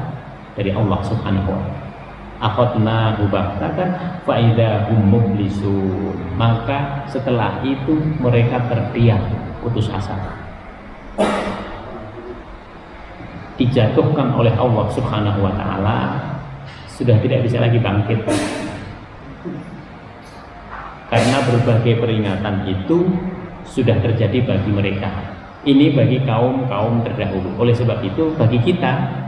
dari Allah Subhanahu wa Ta'ala. Akhadnahu baghtatan fa idza hum mublisun. Maka setelah itu mereka terdiam, putus asa. Dijatuhkan oleh Allah Subhanahu wa Ta'ala, sudah tidak bisa lagi bangkit. Karena berbagai peringatan itu sudah terjadi bagi mereka. Ini bagi kaum-kaum terdahulu. Oleh sebab itu bagi kita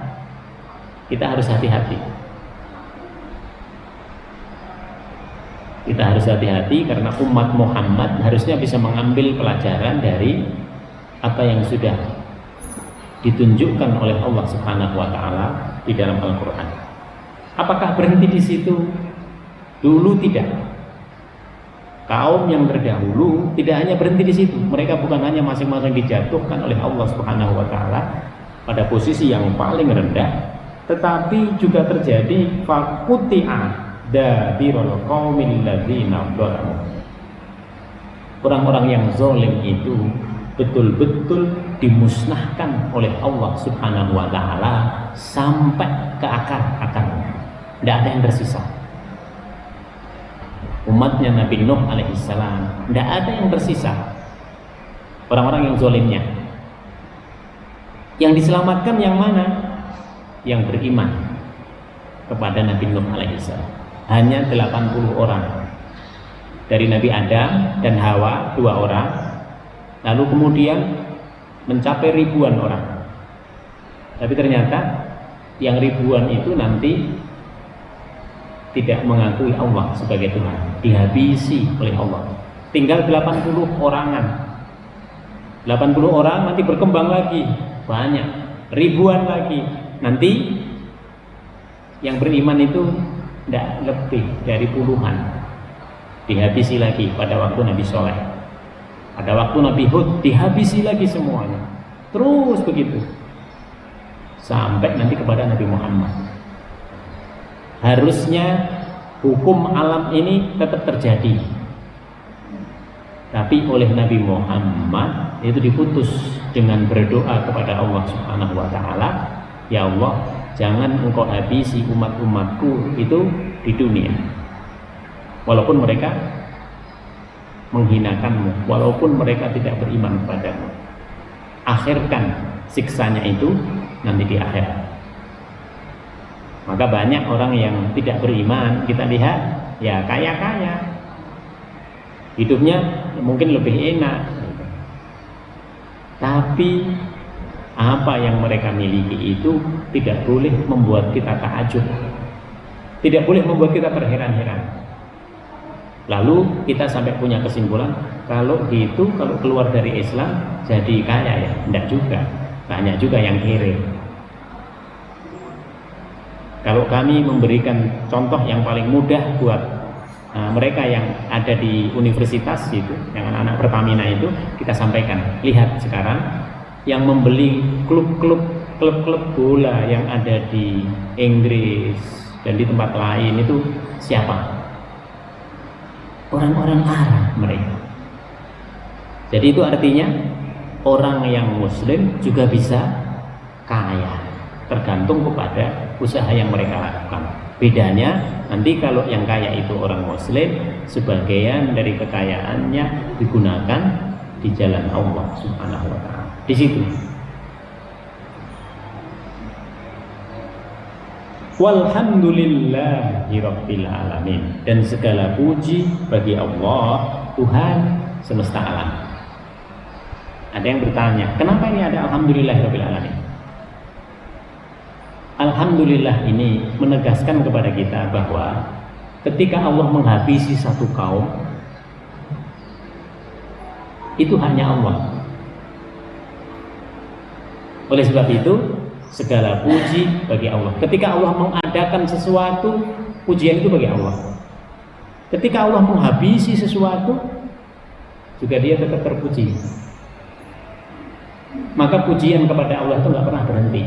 harus hati-hati. Kita harus hati-hati karena umat Muhammad harusnya bisa mengambil pelajaran dari apa yang sudah ditunjukkan oleh Allah Subhanahu wa Ta'ala di dalam Al-Qur'an. Apakah berhenti di situ? Dulu tidak. Kaum yang terdahulu tidak hanya berhenti di situ. Mereka bukan hanya masing-masing dijatuhkan oleh Allah Subhanahu wa Ta'ala pada posisi yang paling rendah, tetapi juga terjadi faquti'a dabirul qaumil ladzina dzalamu. Orang-orang yang zalim itu betul-betul dimusnahkan oleh Allah Subhanahu wa Ta'ala sampai ke akar-akarnya. Tidak ada yang tersisa. Umatnya Nabi Nuh alaihissalam, tidak ada yang tersisa. Orang-orang yang zalimnya. Yang diselamatkan yang mana? Yang beriman kepada Nabi Nuh alaihissalam. Hanya 80 orang. Dari Nabi Adam dan Hawa 2 orang. Lalu kemudian mencapai ribuan orang. Tapi ternyata yang ribuan itu nanti tidak mengakui Allah sebagai Tuhan, dihabisi oleh Allah. Tinggal 80 orangan. 80 orang nanti berkembang lagi, banyak, ribuan lagi. Nanti yang beriman itu tidak lebih dari puluhan. Dihabisi lagi pada waktu Nabi Soleh. Pada waktu Nabi Hud dihabisi lagi semuanya. Terus begitu. Sampai nanti kepada Nabi Muhammad. Harusnya hukum alam ini tetap terjadi, tapi oleh Nabi Muhammad itu diputus dengan berdoa kepada Allah Subhanahu wa Ta'ala, ya Allah, jangan engkau habisi umat-umatku itu di dunia, walaupun mereka menghinakanmu, walaupun mereka tidak beriman kepadamu. Akhirkan siksanya itu nanti di akhirat. Maka banyak orang yang tidak beriman, kita lihat ya kaya-kaya, hidupnya mungkin lebih enak, tapi apa yang mereka miliki itu tidak boleh membuat kita takjub, Tidak boleh membuat kita terheran-heran. Lalu kita sampai punya kesimpulan, kalau gitu, kalau keluar dari Islam jadi kaya ya? Tidak juga, banyak juga yang kere. Kalau kami memberikan contoh yang paling mudah buat mereka yang ada di universitas itu, yang anak-anak Pertamina itu, kita sampaikan, lihat sekarang yang membeli klub-klub bola yang ada di Inggris dan di tempat lain itu siapa? Orang-orang Arab mereka. Jadi itu artinya orang yang Muslim juga bisa kaya, tergantung kepada usaha yang mereka lakukan. Bedanya nanti kalau yang kaya itu orang Muslim, sebagian dari kekayaannya digunakan di jalan Allah Subhanahu wa Ta'ala. Di situ. Walhamdulillahirabbil alamin, dan segala puji bagi Allah Tuhan semesta alam. Ada yang bertanya, kenapa ini ada alhamdulillahirabbil alamin? Alhamdulillah ini menegaskan kepada kita bahwa ketika Allah menghabisi satu kaum, itu hanya Allah. Oleh sebab itu segala puji bagi Allah. Ketika Allah mengadakan sesuatu, pujian itu bagi Allah. Ketika Allah menghabisi sesuatu, juga dia tetap terpuji. Maka pujian kepada Allah itu nggak pernah berhenti.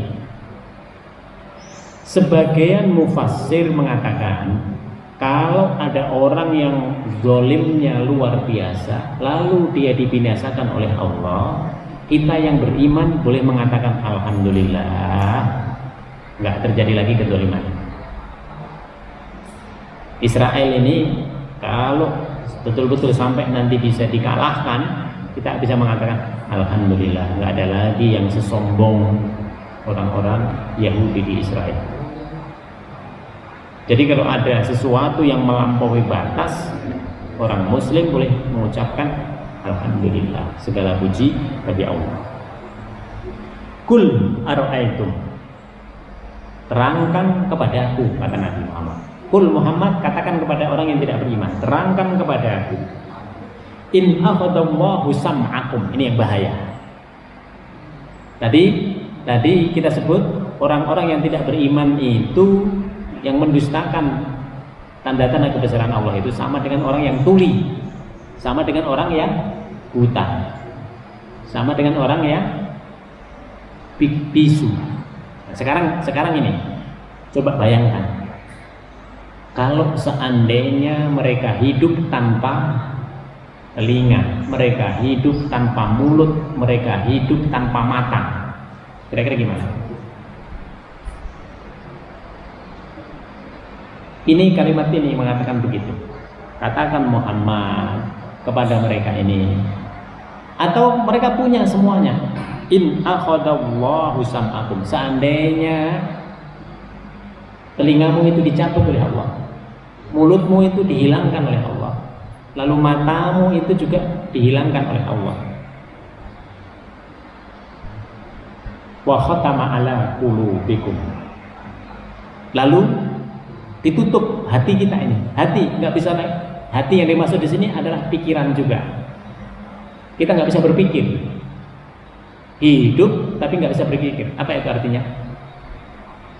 Sebagian mufassir mengatakan, kalau ada orang yang zalimnya luar biasa, lalu dia dibinasakan oleh Allah, kita yang beriman boleh mengatakan alhamdulillah, nggak terjadi lagi kezaliman. Israel ini kalau betul-betul sampai nanti bisa dikalahkan, kita bisa mengatakan alhamdulillah, nggak ada lagi yang sesombong orang-orang Yahudi di Israel. Jadi kalau ada sesuatu yang melampaui batas, orang Muslim boleh mengucapkan alhamdulillah, segala puji bagi Allah. Kul ara'aitum, terangkan kepadaku, kata Nabi Muhammad. Kul Muhammad, katakan kepada orang yang tidak beriman, terangkan kepada aku. In akhadallahu sam'akum, ini yang bahaya. Tadi kita sebut orang-orang yang tidak beriman itu yang mendustakan tanda-tanda kebesaran Allah itu sama dengan orang yang tuli, sama dengan orang yang buta, sama dengan orang yang bisu. Sekarang ini coba bayangkan, kalau seandainya mereka hidup tanpa telinga, mereka hidup tanpa mulut, mereka hidup tanpa mata, kira-kira gimana? Ini kalimat ini mengatakan begitu. Katakan Muhammad kepada mereka ini, atau mereka punya semuanya. In akhadallahu sam'akum, seandainya telingamu itu dicabut oleh Allah, mulutmu itu dihilangkan oleh Allah, lalu matamu itu juga dihilangkan oleh Allah, wa khatama ala qulubikum, lalu ditutup hati kita ini. Hati nggak bisa naik. Hati yang dimaksud di sini adalah pikiran juga. Kita nggak bisa berpikir. Hidup tapi nggak bisa berpikir. Apa itu artinya?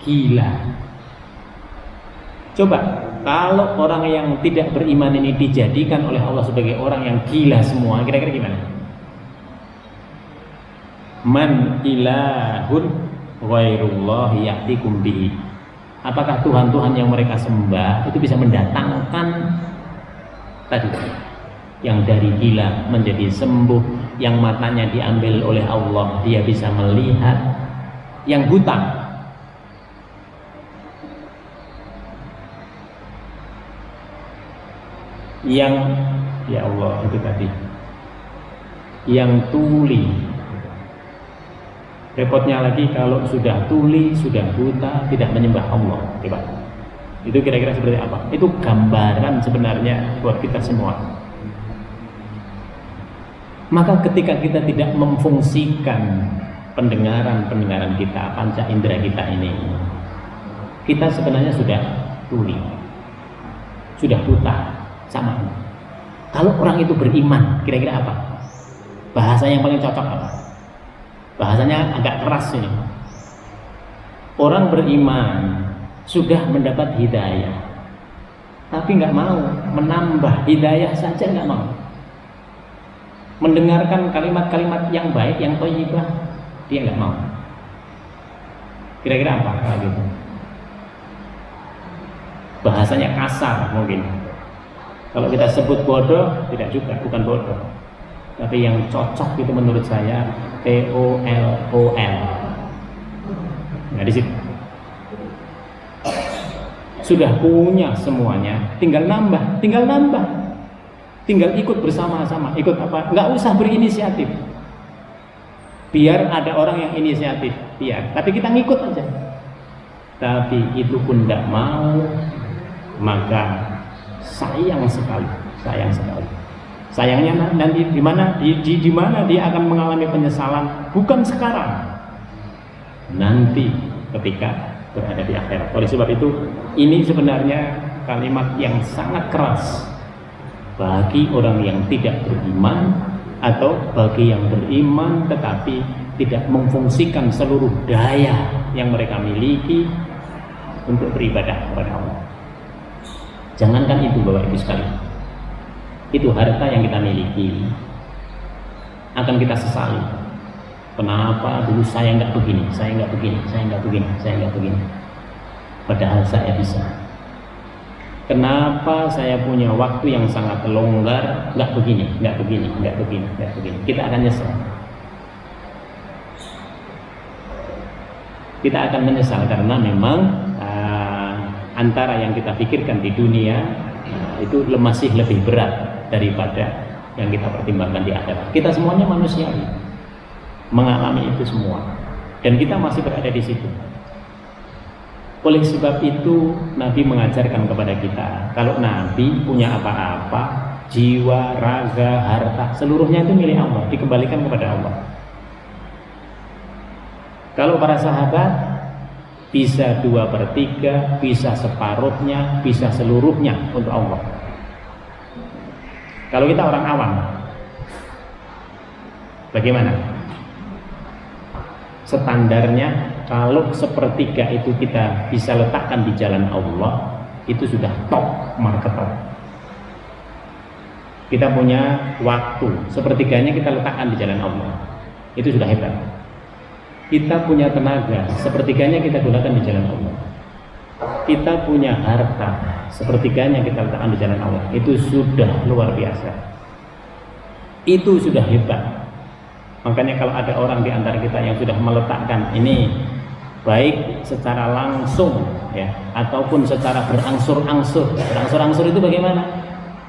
Gila. Coba kalau orang yang tidak beriman ini dijadikan oleh Allah sebagai orang yang gila semua, kira-kira gimana? Man ilahun ghairullah ya'tikum bihi. Apakah Tuhan-Tuhan yang mereka sembah itu bisa mendatangkan tadi yang dari gila menjadi sembuh, yang matanya diambil oleh Allah dia bisa melihat, yang buta yang ya Allah itu tadi, yang tuli. Repotnya lagi kalau sudah tuli, sudah buta, tidak menyembah Allah. Coba. Itu kira-kira seperti apa? Itu gambaran sebenarnya buat kita semua. Maka ketika kita tidak memfungsikan pendengaran kita, panca indera kita ini, kita sebenarnya sudah tuli, sudah buta sama. Kalau orang itu beriman, kira-kira apa? Bahasa yang paling cocok apa? Bahasanya agak keras ini. Orang beriman sudah mendapat hidayah, tapi nggak mau menambah hidayah saja, nggak mau mendengarkan kalimat-kalimat yang baik, yang thayyibah, dia nggak mau. Kira-kira apa kalau gitu? Bahasanya kasar mungkin. Kalau kita sebut bodoh, tidak juga, bukan bodoh. Tapi yang cocok itu menurut saya TOLOL. Nah di situ sudah punya semuanya, tinggal nambah, tinggal ikut bersama-sama. Ikut apa? Nggak usah berinisiatif. Biar ada orang yang inisiatif, biar. Tapi kita ngikut aja. Tapi itu pun nggak mau, maka sayang sekali. Sayangnya nanti di mana dia akan mengalami penyesalan, bukan sekarang, nanti ketika berada di akhirat. Oleh sebab itu, ini sebenarnya kalimat yang sangat keras bagi orang yang tidak beriman, atau bagi yang beriman tetapi tidak memfungsikan seluruh daya yang mereka miliki untuk beribadah kepada Allah. Jangankan itu Bapak Ibu sekalian, itu harta yang kita miliki akan kita sesali. Kenapa dulu saya nggak begini, padahal saya bisa. Kenapa saya punya waktu yang sangat longgar, nggak begini. Kita akan nyesal. Kita akan menyesal karena memang antara yang kita pikirkan di dunia itu masih lebih berat daripada yang kita pertimbangkan di akhirat. Kita semuanya manusiawi, mengalami itu semua, dan kita masih berada di situ. Oleh sebab itu Nabi mengajarkan kepada kita, kalau Nabi punya apa-apa, jiwa, raga, harta, seluruhnya itu milik Allah, dikembalikan kepada Allah. Kalau para sahabat bisa 2/3, bisa separuhnya, bisa seluruhnya untuk Allah. Kalau kita orang awam, bagaimana? Standarnya kalau 1/3 itu kita bisa letakkan di jalan Allah, itu sudah top marketer. Kita punya waktu 1/3-nya kita letakkan di jalan Allah, itu sudah hebat. Kita punya tenaga 1/3-nya kita gunakan di jalan Allah. Kita punya harta 1/3-nya kita letakkan di jalan Allah, itu sudah luar biasa. Itu sudah hebat. Makanya kalau ada orang di antara kita yang sudah meletakkan ini, baik secara langsung ya, ataupun secara berangsur-angsur. Berangsur-angsur itu bagaimana?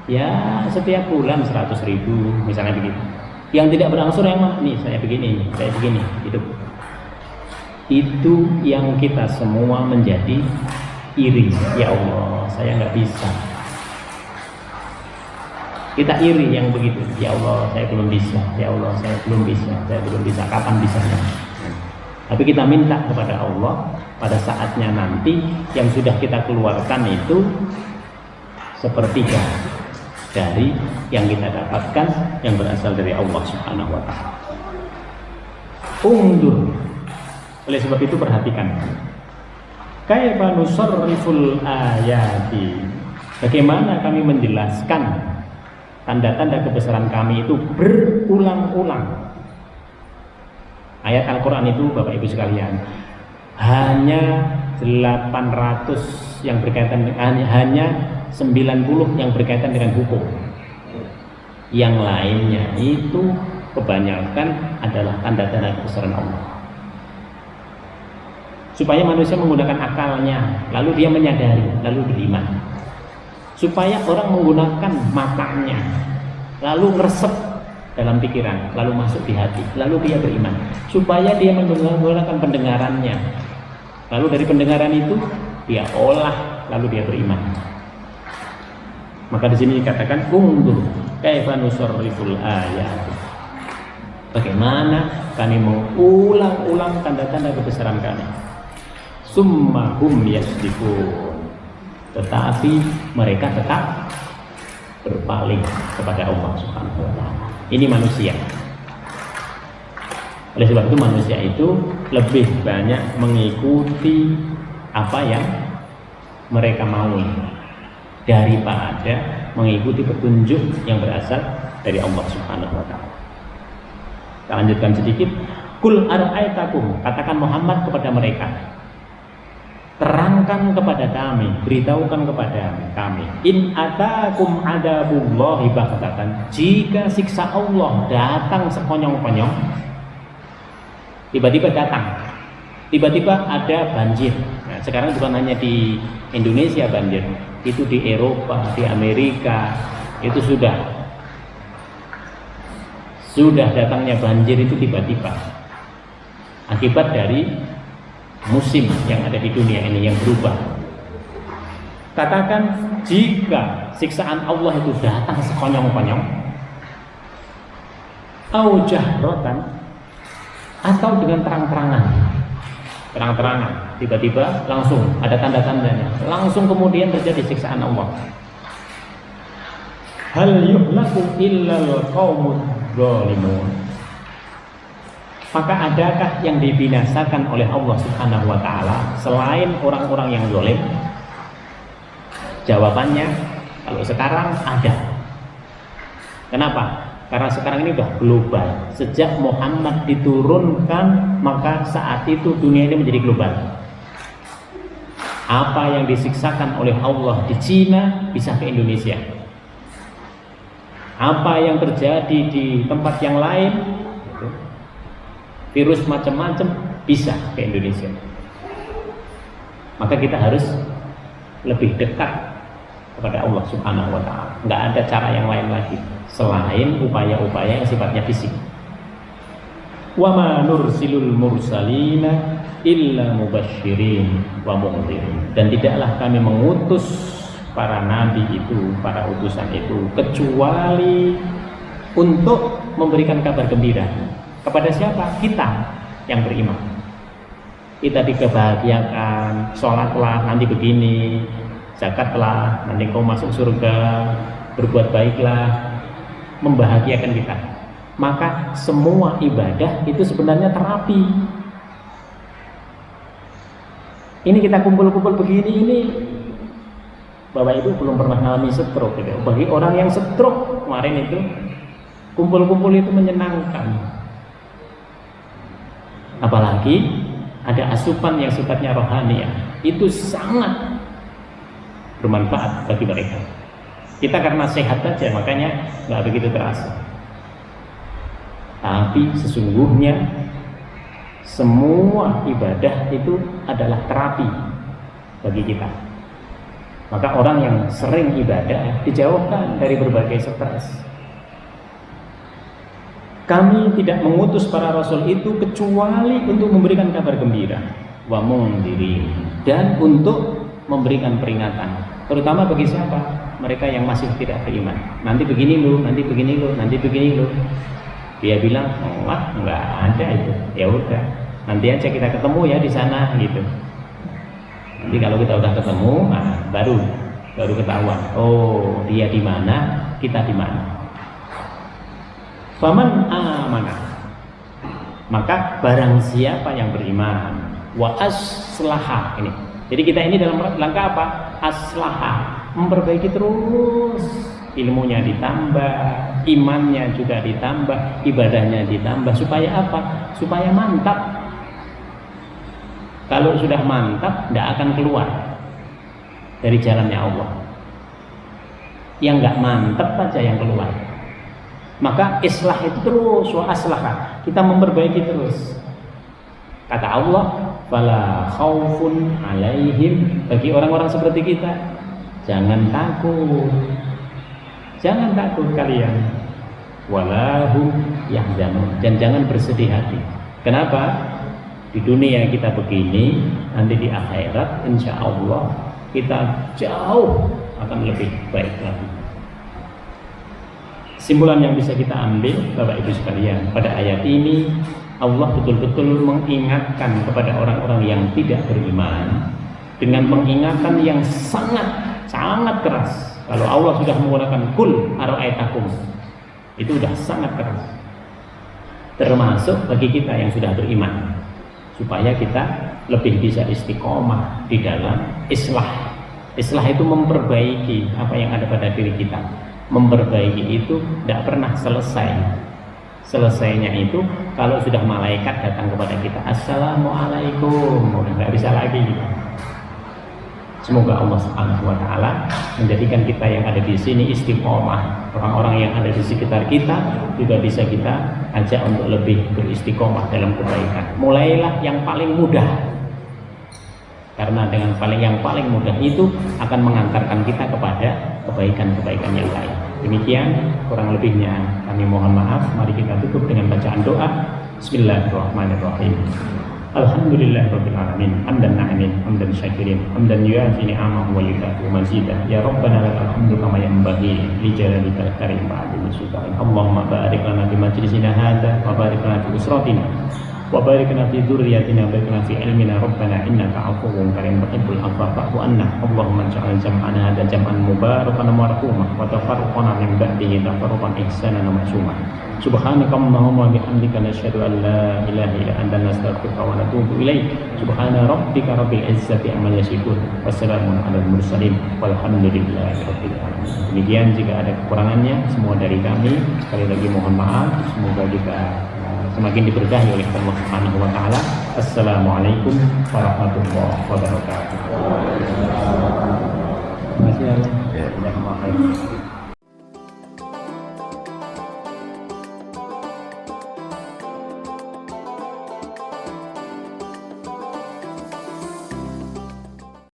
Ya setiap bulan 100.000 misalnya begitu. Yang tidak berangsur yang mana? Nih saya begini, gitu. Itu yang kita semua menjadi iri. Ya Allah, saya nggak bisa. Kita iri yang begitu. Ya Allah, saya belum bisa. Ya Allah, saya belum bisa. Kapan bisanya? Tapi kita minta kepada Allah pada saatnya nanti yang sudah kita keluarkan itu 1/3 dari yang kita dapatkan yang berasal dari Allah Subhanahu wa taala. Undur. Oleh sebab itu perhatikan. Kaifa nusarriful ayati. Bagaimana kami menjelaskan tanda-tanda kebesaran kami itu berulang-ulang. Ayat Al-Quran itu Bapak Ibu sekalian hanya 800 yang berkaitan dengan, hanya 90 yang berkaitan dengan hukum. Yang lainnya itu kebanyakan adalah tanda-tanda kebesaran Allah. Supaya manusia menggunakan akalnya, lalu dia menyadari, lalu beriman. Supaya orang menggunakan matanya, lalu ngeresep dalam pikiran, lalu masuk di hati, lalu dia beriman. Supaya dia menggunakan pendengarannya, lalu dari pendengaran itu dia olah, lalu dia beriman. Maka di sini dikatakan undur kaifa nusarriful ayat. Bagaimana kami mengulang-ulang tanda-tanda kebesaran kami. Summa hum yasdifun. tetapi mereka tetap berpaling kepada Allah Subhanahu wa taala. Ini manusia. Oleh sebab itu manusia itu lebih banyak mengikuti apa yang mereka mau daripada mengikuti petunjuk yang berasal dari Allah Subhanahu wa taala. Kita lanjutkan sedikit. Kul ara'aitakum, katakan Muhammad kepada mereka, terangkan kepada kami, beritahukan kepada kami, in atakum adabullahi baghtatan, jika siksa Allah datang sekonyong-konyong, tiba-tiba datang, tiba-tiba ada banjir. Nah, sekarang bukan hanya di Indonesia banjir, itu di Eropa, di Amerika, itu sudah datangnya banjir itu tiba-tiba akibat dari musim yang ada di dunia ini yang berubah. Katakan jika siksaan Allah itu datang sekonyong-konyong, au jahratan, atau dengan terang-terangan, tiba-tiba langsung ada tanda-tandanya, langsung kemudian terjadi siksaan Allah. Hal yuhlaku illal qaumud zalimun, maka adakah yang dibinasakan oleh Allah Subhanahu wa taala selain orang-orang yang zalim? Jawabannya, kalau sekarang ada. Kenapa? Karena sekarang ini sudah global. Sejak Muhammad diturunkan, maka saat itu dunia ini menjadi global. Apa yang disiksakan oleh Allah di Cina bisa ke Indonesia. Apa yang terjadi di tempat yang lain, virus macam-macam bisa ke Indonesia. Maka kita harus lebih dekat kepada Allah Subhanahu wa taala. Enggak ada cara yang lain lagi selain upaya-upaya yang sifatnya fisik. Wa ma nursilul mursalina illa mubasysyirin wa mundzirin. Dan tidaklah kami mengutus para nabi itu, para utusan itu, kecuali untuk memberikan kabar gembira. Kepada siapa? Kita yang beriman. Kita dikebahagiakan, sholatlah nanti begini, zakatlah nanti kau masuk surga, berbuat baiklah, membahagiakan kita. Maka semua ibadah itu sebenarnya terapi. Ini kita kumpul-kumpul begini, ini Bapak Ibu belum pernah mengalami stroke gitu. Bagi orang yang stroke kemarin itu, kumpul-kumpul itu menyenangkan. Apalagi ada asupan yang sifatnya rohani, itu sangat bermanfaat bagi mereka. Kita karena sehat saja makanya nggak begitu terasa. Tapi sesungguhnya semua ibadah itu adalah terapi bagi kita. Maka orang yang sering ibadah dijauhkan dari berbagai stres. Kami tidak mengutus para rasul itu kecuali untuk memberikan kabar gembira, wa mundzirin, dan untuk memberikan peringatan, terutama bagi siapa? Mereka yang masih tidak beriman. Nanti begini loh, nanti begini loh, nanti begini loh. Dia bilang, wah nggak ada itu. Ya udah, nanti aja kita ketemu ya di sana gitu. Nanti kalau kita udah ketemu, nah, baru ketahuan. Oh, dia di mana, kita di mana. Faman amanah, maka barang siapa yang beriman, wa aslaha, ini. Jadi kita ini dalam langkah apa? Aslaha, memperbaiki terus, ilmunya ditambah, imannya juga ditambah, ibadahnya ditambah, supaya apa? Supaya mantap. Kalau sudah mantap, tidak akan keluar dari jalannya Allah. Yang nggak mantap saja yang keluar. Maka islah itu terus, wa aslaha, kita memperbaiki terus. Kata Allah, fala khaufun alaihim, bagi orang-orang seperti kita, jangan takut kalian, walahum yahzanun, dan jangan bersedih hati. Kenapa? Di dunia kita begini, nanti di akhirat insya Allah kita jauh akan lebih baik lagi. Kesimpulan yang bisa kita ambil, Bapak Ibu sekalian, pada ayat ini Allah betul-betul mengingatkan kepada orang-orang yang tidak beriman dengan pengingatan yang sangat keras. Kalau Allah sudah menggunakan kul ara'aitakum, itu sudah sangat keras. Termasuk bagi kita yang sudah beriman, supaya kita lebih bisa istiqomah di dalam islah. Islah itu memperbaiki apa yang ada pada diri kita. Memperbaiki itu tidak pernah selesai. Selesainya itu kalau sudah malaikat datang kepada kita, assalamualaikum, udah nggak bisa lagi gitu. Semoga Allah Subhanahu wa taala menjadikan kita yang ada di sini istiqomah. Orang-orang yang ada di sekitar kita juga bisa kita ajak untuk lebih beristiqomah dalam kebaikan. Mulailah yang paling mudah. Karena dengan yang paling mudah itu akan mengantarkan kita kepada kebaikan-kebaikan yang lain. Demikian kurang lebihnya kami mohon maaf. Mari kita tutup dengan bacaan doa. Bismillahirrahmanirrahim. Alhamdulillahirabbil alamin. Hamdan na'imin, hamdan syakirin, hamdan yuafi ni'amahu wa yukafi mazidah. Ya Rabbana lakal hamdu kama yanbaghi li jalalikal karim wa 'azimi sultanik. Allahumma barik lana fi majlisina hadza wa barik lana fi usratina wa barik lana fi dzurriyyatina wa barik lana fi ilmina. Rabbana innaka 'afuwwun karim tuhibbul 'afwa fa'fu 'anna. Allahumma ij'al jam'ana hadza jam'an mubarakan marhuma wa tafarruqana min ba'dihi tafarruqan ihsanan wa ma'suma. Subhanaka Allahumma bihamdika nasyhadu an la ilaha illa anta nastaghfiruka wa natubu ilaik. Subhana rabbika rabbil izzati amma yasifun. Wassalamun alal mursalin walhamdulillahi rabbil alamin. Demikian, jika ada kekurangannya semua dari kami, sekali lagi mohon maaf. Semoga kita semakin diberkahi oleh Allah Subhanahu wa taala. Assalamualaikum warahmatullahi wabarakatuh. Terima kasih. Ya,